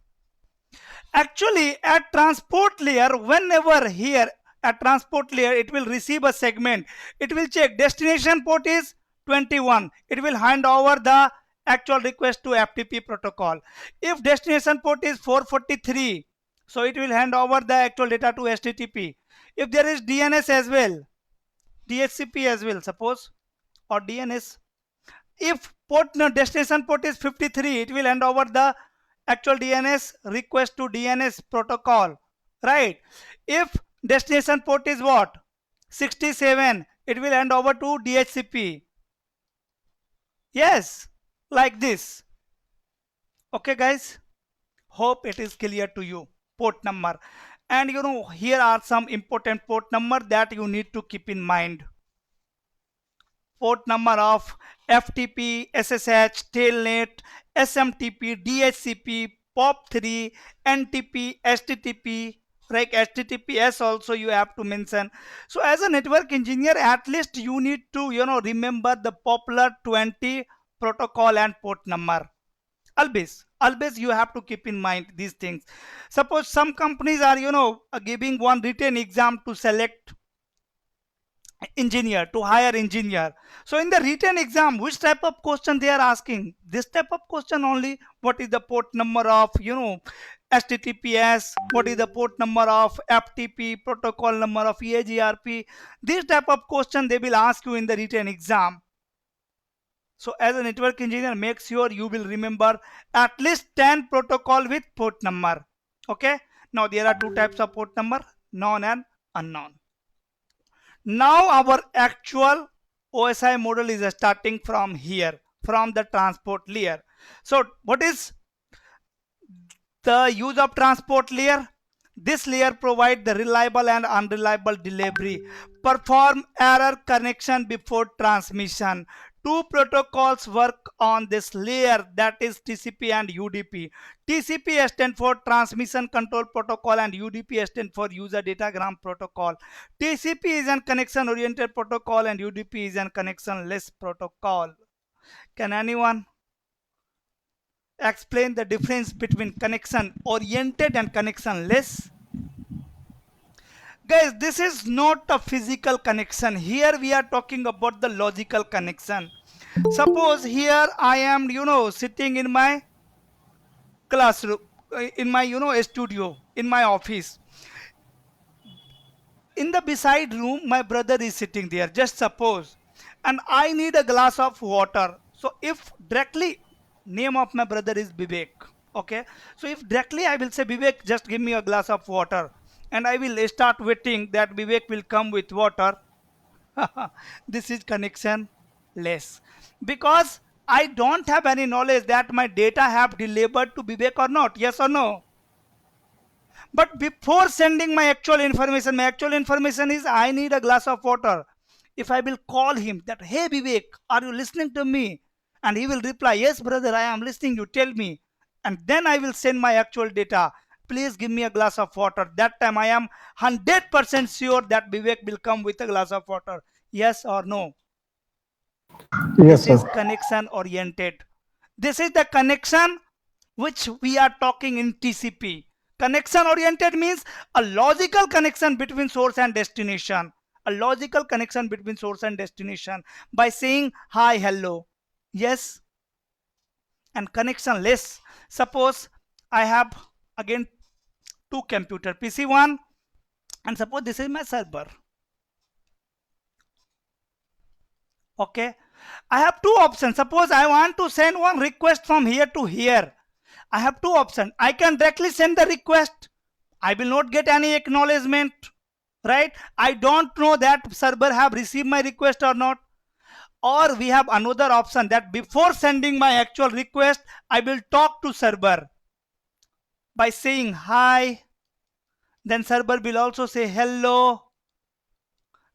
Actually, at transport layer, whenever here at transport layer, it will receive a segment. It will check destination port is 21. It will hand over the actual request to FTP protocol. If destination port is 443, so it will hand over the actual data to HTTP. If there is DNS as well, DHCP as well, suppose, or DNS, if destination port is 53, it will hand over the actual DNS request to DNS protocol, right? If destination port is what, 67, it will hand over to DHCP. Yes, like this. Okay guys, hope it is clear to you. Port number, and here are some important port number that you need to keep in mind. Port number of FTP, SSH, Telnet, SMTP, DHCP, POP3, NTP, HTTP, like HTTPS also you have to mention. So as a network engineer, at least you need to remember the popular 20 protocol and port number. Always you have to keep in mind these things. Suppose some companies are giving one written exam to select engineer, to hire engineer. So in the written exam, which type of question they are asking? This type of question only. What is the port number of HTTPS? What is the port number of FTP, protocol number of EAGRP? This type of question they will ask you in the written exam. So as a network engineer, make sure you will remember at least 10 protocol with port number. Okay, now there are two types of port number, known and unknown. Now our actual OSI model is starting from here, from the transport layer. So what is the use of transport layer? This layer provides the reliable and unreliable delivery, perform error connection before transmission. Two protocols work on this layer, that is TCP and UDP. TCP stands for Transmission Control Protocol and UDP stands for User Datagram Protocol. TCP is an connection oriented protocol and UDP is an connectionless protocol. Can anyone explain the difference between connection oriented and connectionless? Guys, this is not a physical connection. Here we are talking about the logical connection. Suppose here I am sitting in my classroom, in my studio, in my office. In the beside room my brother is sitting there, just suppose, and I need a glass of water. So if directly, name of my brother is Vivek, okay, so if directly I will say, Vivek, just give me a glass of water, and I will start waiting that Vivek will come with water. This is connection less, because I don't have any knowledge that my data have delivered to Vivek or not. Yes or no? But before sending my actual information is I need a glass of water. If I will call him that, hey Vivek, are you listening to me? And he will reply, yes brother, I am listening, you tell me. And then I will send my actual data. Please give me a glass of water. That time I am 100% sure that Vivek will come with a glass of water. Yes or no? Yes, This is sir. connection oriented. This is the connection which we are talking in TCP. Connection oriented means a logical connection between source and destination. A logical connection between source and destination by saying hi, hello, yes. And connectionless, suppose I have again two computer, PC1, and suppose this is my server. Okay, I have two options. Suppose I want to send one request from here to here. I have two options. I can directly send the request. I will not get any acknowledgement, right? I don't know that server have received my request or not. Or we have another option that before sending my actual request, I will talk to server by saying hi. Then server will also say hello.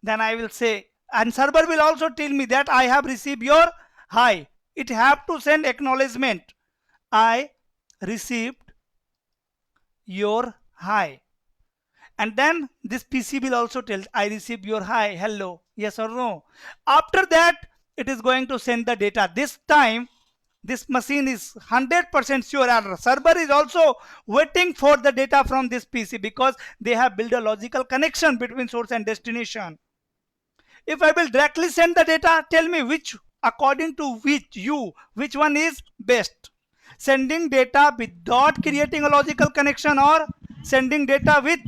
Then I will say, and server will also tell me that I have received your hi. It have to send acknowledgement. I received your hi. And then this PC will also tell, I received your hi, hello, yes or no. After that, it is going to send the data. This time, this machine is 100% sure, and server is also waiting for the data from this PC because they have built a logical connection between source and destination. If I will directly send the data, tell me which, according to which one is best. Sending data without creating a logical connection or sending data with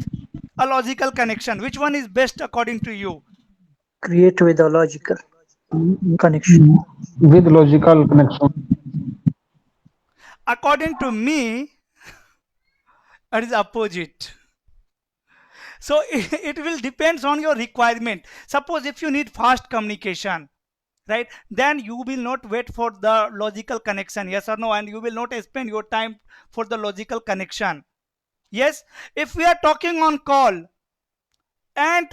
a logical connection. Which one is best according to you? Create with a logical connection. With logical connection. According to me, it is opposite. So it will depends on your requirement. Suppose if you need fast communication, right, then you will not wait for the logical connection, yes or no, and you will not spend your time for the logical connection. Yes, if we are talking on call, and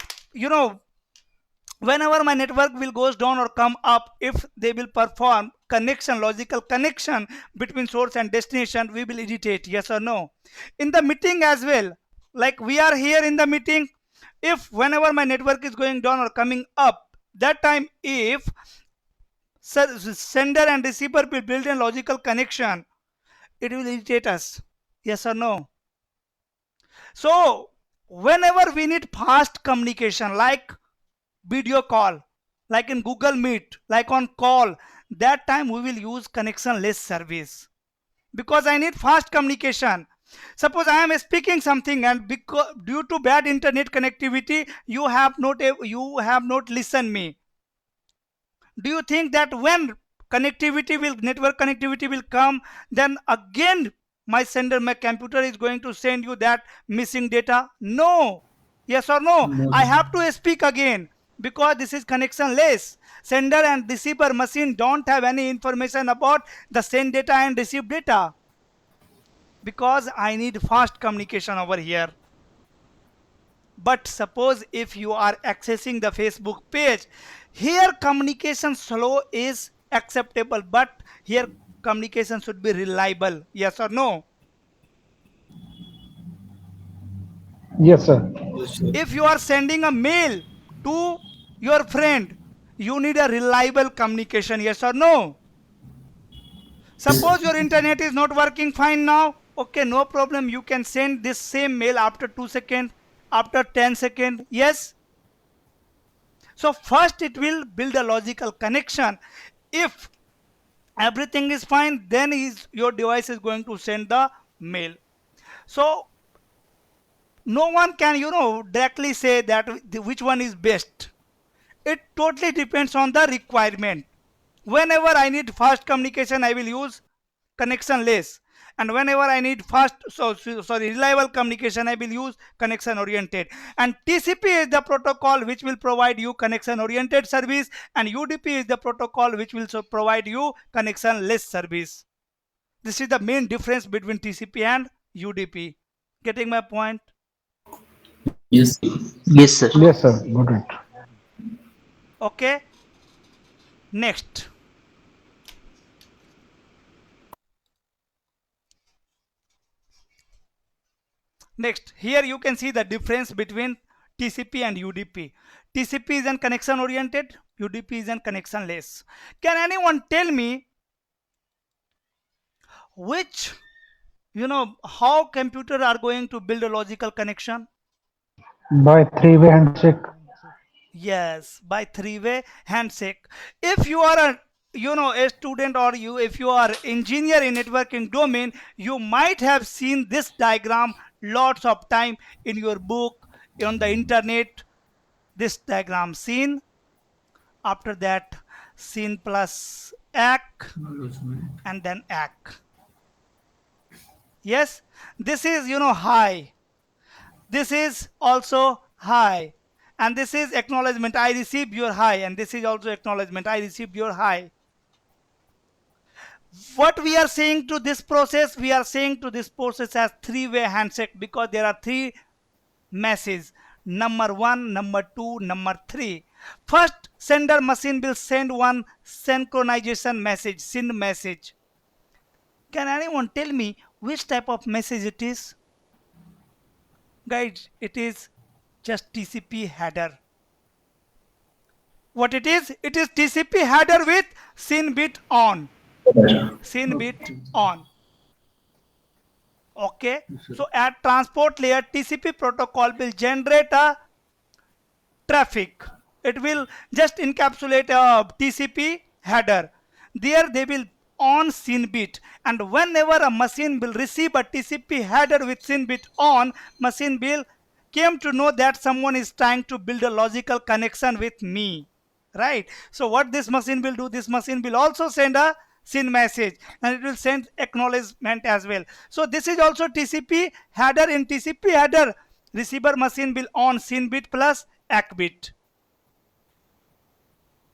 whenever my network will goes down or come up, if they will perform connection, logical connection between source and destination, we will irritate, yes or no. In the meeting as well, like we are here in the meeting, if whenever my network is going down or coming up, that time if sender and receiver will build a logical connection, it will irritate us, yes or no. So whenever we need fast communication, like video call, like in Google Meet, like on call, that time we will use connectionless service because I need fast communication. Suppose I am speaking something, and because due to bad internet connectivity, you have not listened me. Do you think that when network connectivity will come, then again my computer is going to send you that missing data? No. Yes or no? I have to speak again because this is connectionless. Sender and receiver machine don't have any information about the send data and receive data because I need fast communication over here. But suppose if you are accessing the Facebook page, here communication slow is acceptable, but here communication should be reliable, yes or no. Yes, sir. If you are sending a mail to your friend, you need a reliable communication, yes or no. Suppose your internet is not working fine now, okay, no problem, you can send this same mail after 2 seconds, after 10 seconds, yes. So first it will build a logical connection. If everything is fine, then your device is going to send the mail. So no one can directly say that which one is best. It totally depends on the requirement. Whenever I need fast communication, I will use connectionless, and whenever I need reliable communication, I will use connection oriented. And TCP is the protocol which will provide you connection oriented service, and UDP is the protocol which will provide you connectionless service. This is the main difference between TCP and UDP. Getting my point? Yes. Yes, sir. Yes, sir. Got it. Okay. Next. Next, here you can see the difference between TCP and UDP. TCP is an connection oriented, UDP is an connectionless. Can anyone tell me which, how computer are going to build a logical connection? By three-way handshake. Yes, by three-way handshake. If you are a student, or if you are engineer in networking domain, you might have seen this diagram lots of time in your book, on the internet. This diagram, seen, after that seen plus ACK, and then ACK. Yes, this is high, this is also high, and this is acknowledgement, I received your high, and this is also acknowledgement, I received your high. What we are saying to this process, we are saying to this process as three-way handshake, because there are three messages: number 1, number 2, number 3. First, sender machine will send one synchronization message, send message. Can anyone tell me which type of message it is? Guys, it is just TCP header. What it is? It is TCP header with SYN bit on. SYN bit on. Okay. So at transport layer, TCP protocol will generate a traffic. It will just encapsulate a TCP header. There they will on SYN bit, and whenever a machine will receive a TCP header with SYN bit on, machine will came to know that someone is trying to build a logical connection with me, right? So what this machine will do, this machine will also send a SYN message, and it will send acknowledgement as well. So this is also TCP header. In TCP header, receiver machine will on SYN bit plus ACK bit.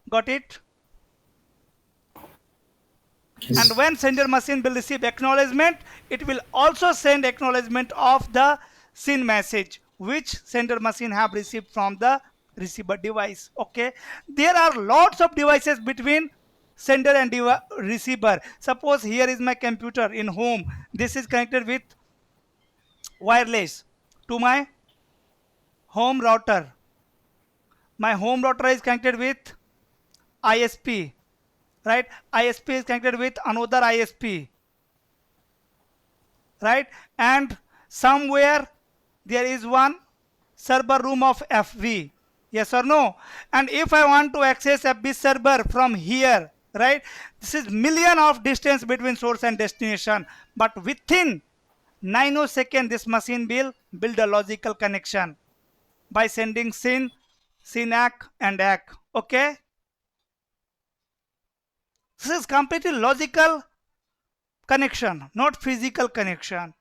Got it? Yes. And when sender machine will receive acknowledgement, it will also send acknowledgement of the SYN message which sender machine have received from the receiver device. Okay, there are lots of devices between sender and receiver. Suppose here is my computer in home. This is connected with wireless to my home router. My home router is connected with ISP, right? ISP is connected with another ISP, right? And somewhere there is one server room of FV, yes or no? And if I want to access FB server from here, right, this is million of distance between source and destination, but within nanosecond this machine will build a logical connection by sending SYN, ACK and ACK. Okay, this is completely logical connection, not physical connection.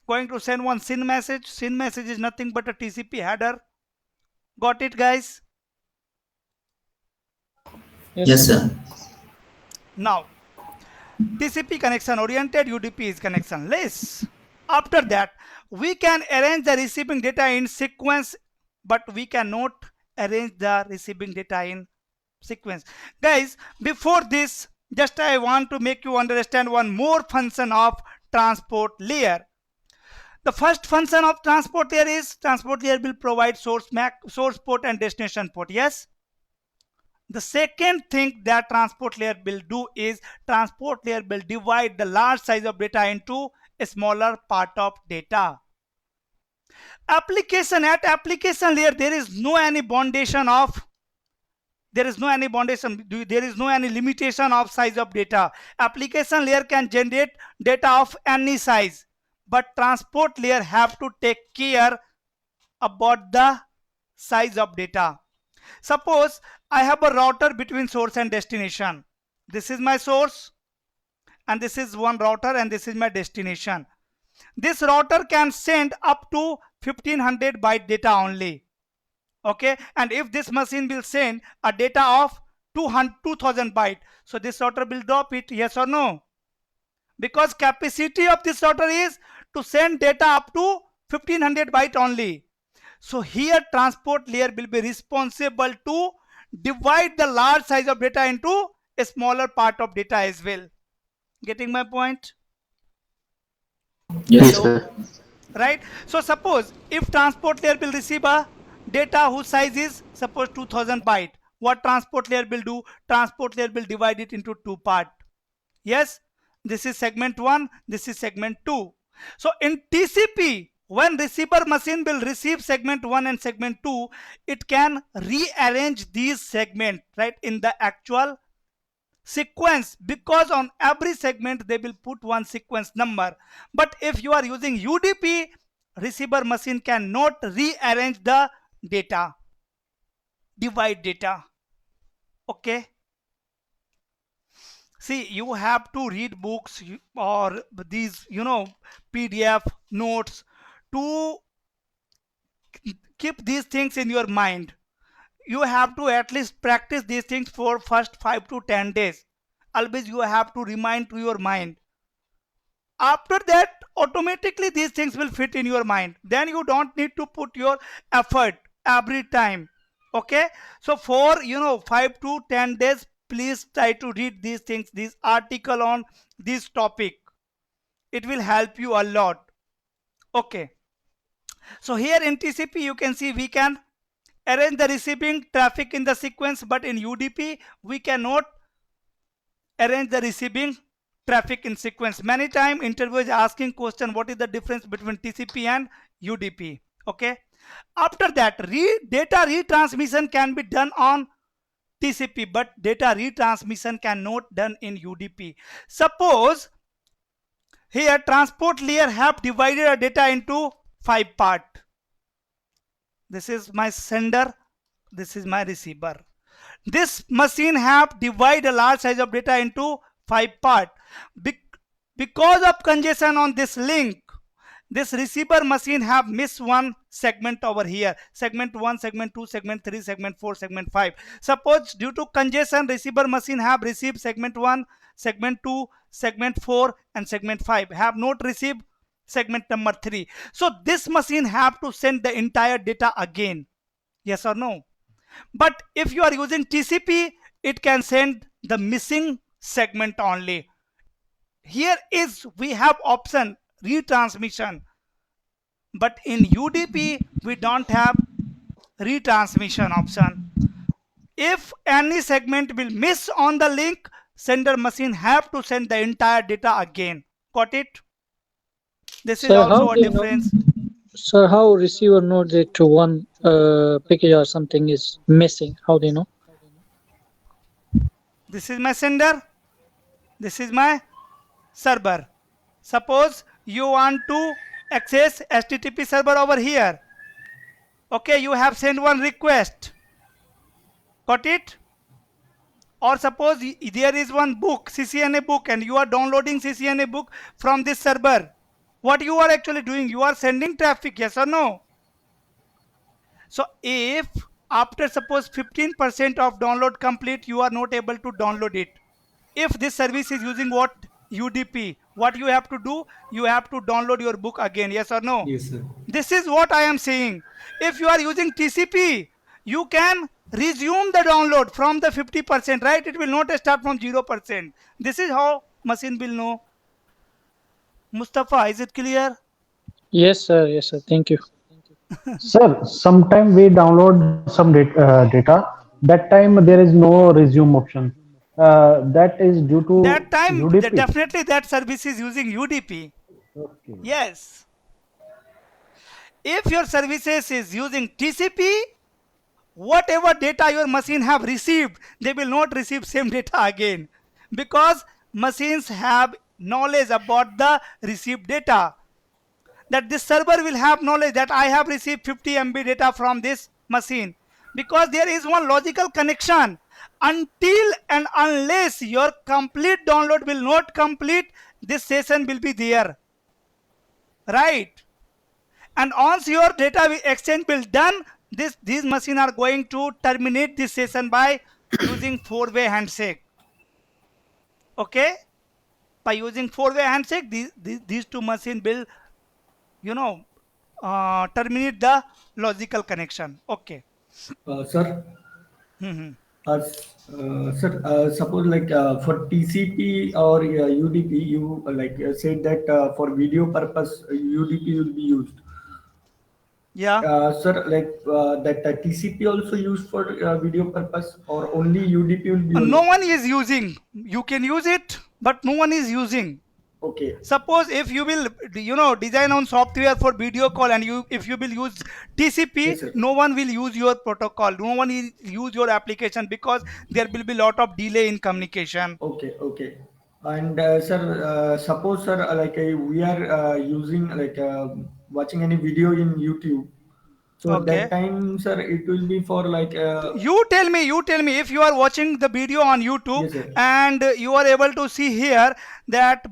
Going to send one SYN message. SYN message is nothing but a TCP header. Got it, guys? Yes, sir. Now, TCP connection oriented, UDP is connectionless. After that, we can arrange the receiving data in sequence, but we cannot arrange the receiving data in sequence. Guys, before this, just I want to make you understand one more function of transport layer. The first function of transport layer is transport layer will provide source port and destination port. Yes. The second thing that transport layer will do is transport layer will divide the large size of data into a smaller part of data. Application layer, there is no any limitation of size of data. Application layer can generate data of any size, but transport layer have to take care about the size of data. Suppose I have a router between source and destination. This is my source and this is one router and this is my destination. This router can send up to 1500 byte data only. Okay, and if this machine will send a data of 2000 byte, so this router will drop it, yes or no? Because capacity of this router is to send data up to 1500 byte only. So here transport layer will be responsible to divide the large size of data into a smaller part of data as well. Getting my point? Yes, sir. Right? So suppose if transport layer will receive a data whose size is suppose 2000 byte, what transport layer will do? Transport layer will divide it into two parts. Yes, this is segment 1, this is segment 2. So in TCP, when receiver machine will receive segment 1 and segment 2, it can rearrange these segments, right, in the actual sequence, because on every segment they will put one sequence number. But if you are using UDP, receiver machine cannot rearrange the data, divide data. Okay. See, you have to read books or these, PDF notes to keep these things in your mind. You have to at least practice these things for first 5 to 10 days. Always you have to remind to your mind. After that, automatically these things will fit in your mind. Then you don't need to put your effort every time. Okay, so for 5 to 10 days, please try to read these things, this article on this topic. It will help you a lot. Okay, so here in TCP you can see we can arrange the receiving traffic in the sequence, but in UDP we cannot arrange the receiving traffic in sequence. Many time interview is asking question, what is the difference between TCP and UDP? Okay, after that, data retransmission can be done on TCP, but data retransmission cannot done in UDP. Suppose here transport layer have divided a data into 5 part. This is my sender, this is my receiver. This machine have divided a large size of data into 5 part. Because of congestion on this link, this receiver machine have missed one segment over here. Segment 1, segment 2, segment 3, segment 4, segment 5. Suppose due to congestion, receiver machine have received segment 1, segment 2, segment 4 and segment 5. Have not received segment number 3. So this machine have to send the entire data again. Yes or no? But if you are using TCP, it can send the missing segment only. Here is we have option retransmission, but in UDP we don't have retransmission option. If any segment will miss on the link, sender machine have to send the entire data again. Got it? This is also a difference. So how receiver knows that one package or something is missing? How do you know? This is my sender. This is my server. Suppose you want to access HTTP server over here. Okay, you have sent one request. Got it? Or suppose there is one book, CCNA book, and you are downloading CCNA book from this server. What you are actually doing? You are sending traffic, yes or no? So if after suppose 15% of download complete, you are not able to download it. If this service is using what? UDP. What you have to do? You have to download your book again, yes or no? Yes, sir. This is what I am saying. If you are using TCP, you can resume the download from the 50%, right? It will not start from 0%. This is how machine will know. Mustafa, is it clear? Yes, sir. Yes, sir. Thank you. Sir, sometime we download some data. That time there is no resume option. That is due to That time, UDP. definitely that service is using UDP. Okay. Yes. If your services is using TCP, whatever data your machine have received, they will not receive same data again, because machines have knowledge about the received data. That this server will have knowledge that I have received 50 MB data from this machine, because there is one logical connection. Until and unless your complete download will not complete, this session will be there, right? And once your data exchange will done, these machines are going to terminate this session by using 4-way handshake. Okay, by using 4-way handshake, these two machines will terminate the logical connection. Okay. Sir, Mm-hmm. sir, suppose like for TCP or UDP, you said that for video purpose UDP will be used. Yeah. Sir, that TCP also used for video purpose, or only UDP will be No used? one is using. You can use it, but no one is using. Okay. Suppose if you will design on software for video call, and if you will use TCP, Yes, sir. no one will use your protocol, no one will use your application, because there will be lot of delay in communication. Okay, okay. And sir, suppose sir, we are using watching any video in YouTube. So Okay. that time, sir, it will be for like. You tell me if you are watching the video on YouTube Yes, sir. and you are able to see here that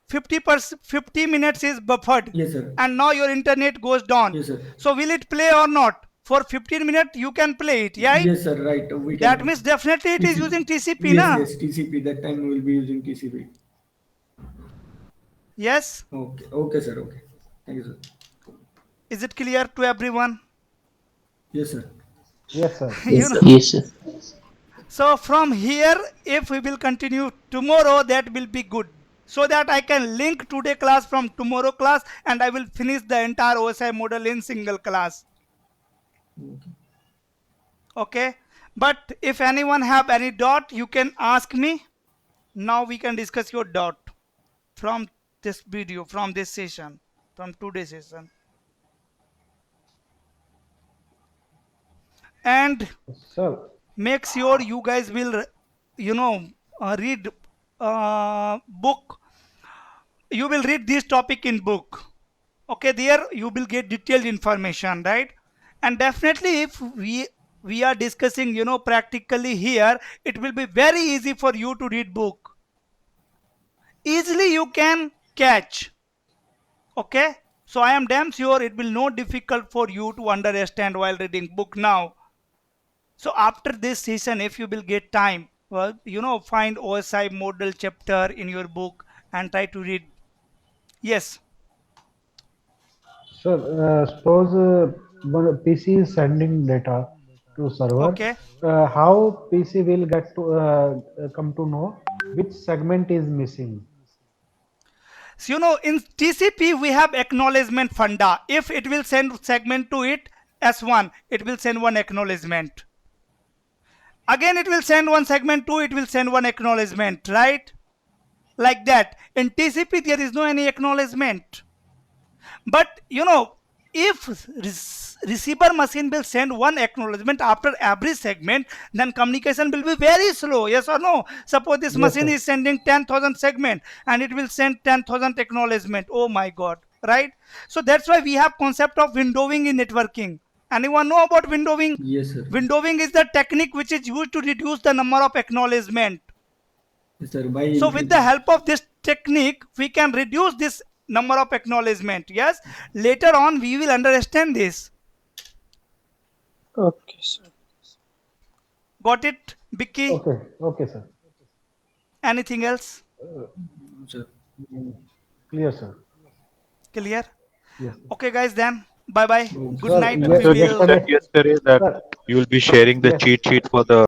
50 minutes is buffered. Yes, sir. And now your internet goes down. Yes, sir. So will it play or not? For 15 minutes you can play it, yeah? Yes, sir. Right. We can. That means definitely it is using TCP, Yes, na? yes, TCP. That time we will be using TCP. Yes. Okay. Okay, sir. Okay. Thank you, sir. Is it clear to everyone? Yes, sir. Yes, sir. You know. Yes, sir. So from here, if we will continue tomorrow, that will be good. So that I can link today class from tomorrow class and I will finish the entire OSI model in single class. Okay. But if anyone have any doubt, you can ask me. Now we can discuss your doubt from this video, from this session, from today's session. And Sir, make sure you guys will, read book. You will read this topic in book. Okay, there you will get detailed information, right? And definitely if we are discussing, practically here, it will be very easy for you to read book. Easily you can catch. Okay, so I am damn sure it will not difficult for you to understand while reading book now. So after this session, if you will get time, well, find OSI model chapter in your book and try to read. Yes. sir, suppose one PC is sending data to server. Okay. How PC will get to come to know which segment is missing? So in TCP we have acknowledgement funda. If it will send segment to it S1, it will send one acknowledgement. Again it will send one segment to it will send one acknowledgement, right? Like that. In TCP there is no any acknowledgement. But if receiver machine will send one acknowledgement after every segment, then communication will be very slow. Yes or no? Suppose this Yes, machine sir. is sending 10,000 segment and it will send 10,000 acknowledgement. Oh my God, right? So that's why we have concept of windowing in networking. Anyone know about windowing? Yes, sir. Windowing is the technique which is used to reduce the number of acknowledgement. Yes, sir. By So with the help of this technique, we can reduce this number of acknowledgement. Yes, later on we will understand this. Okay, sir. Got it, Vicky? Okay, okay, sir. Anything else? sir. Clear, sir. Clear? Yes. Okay, guys, then bye bye. Good Sir, night. yes, We So you will. said yesterday that Sir, you will be sharing the yes. cheat sheet for the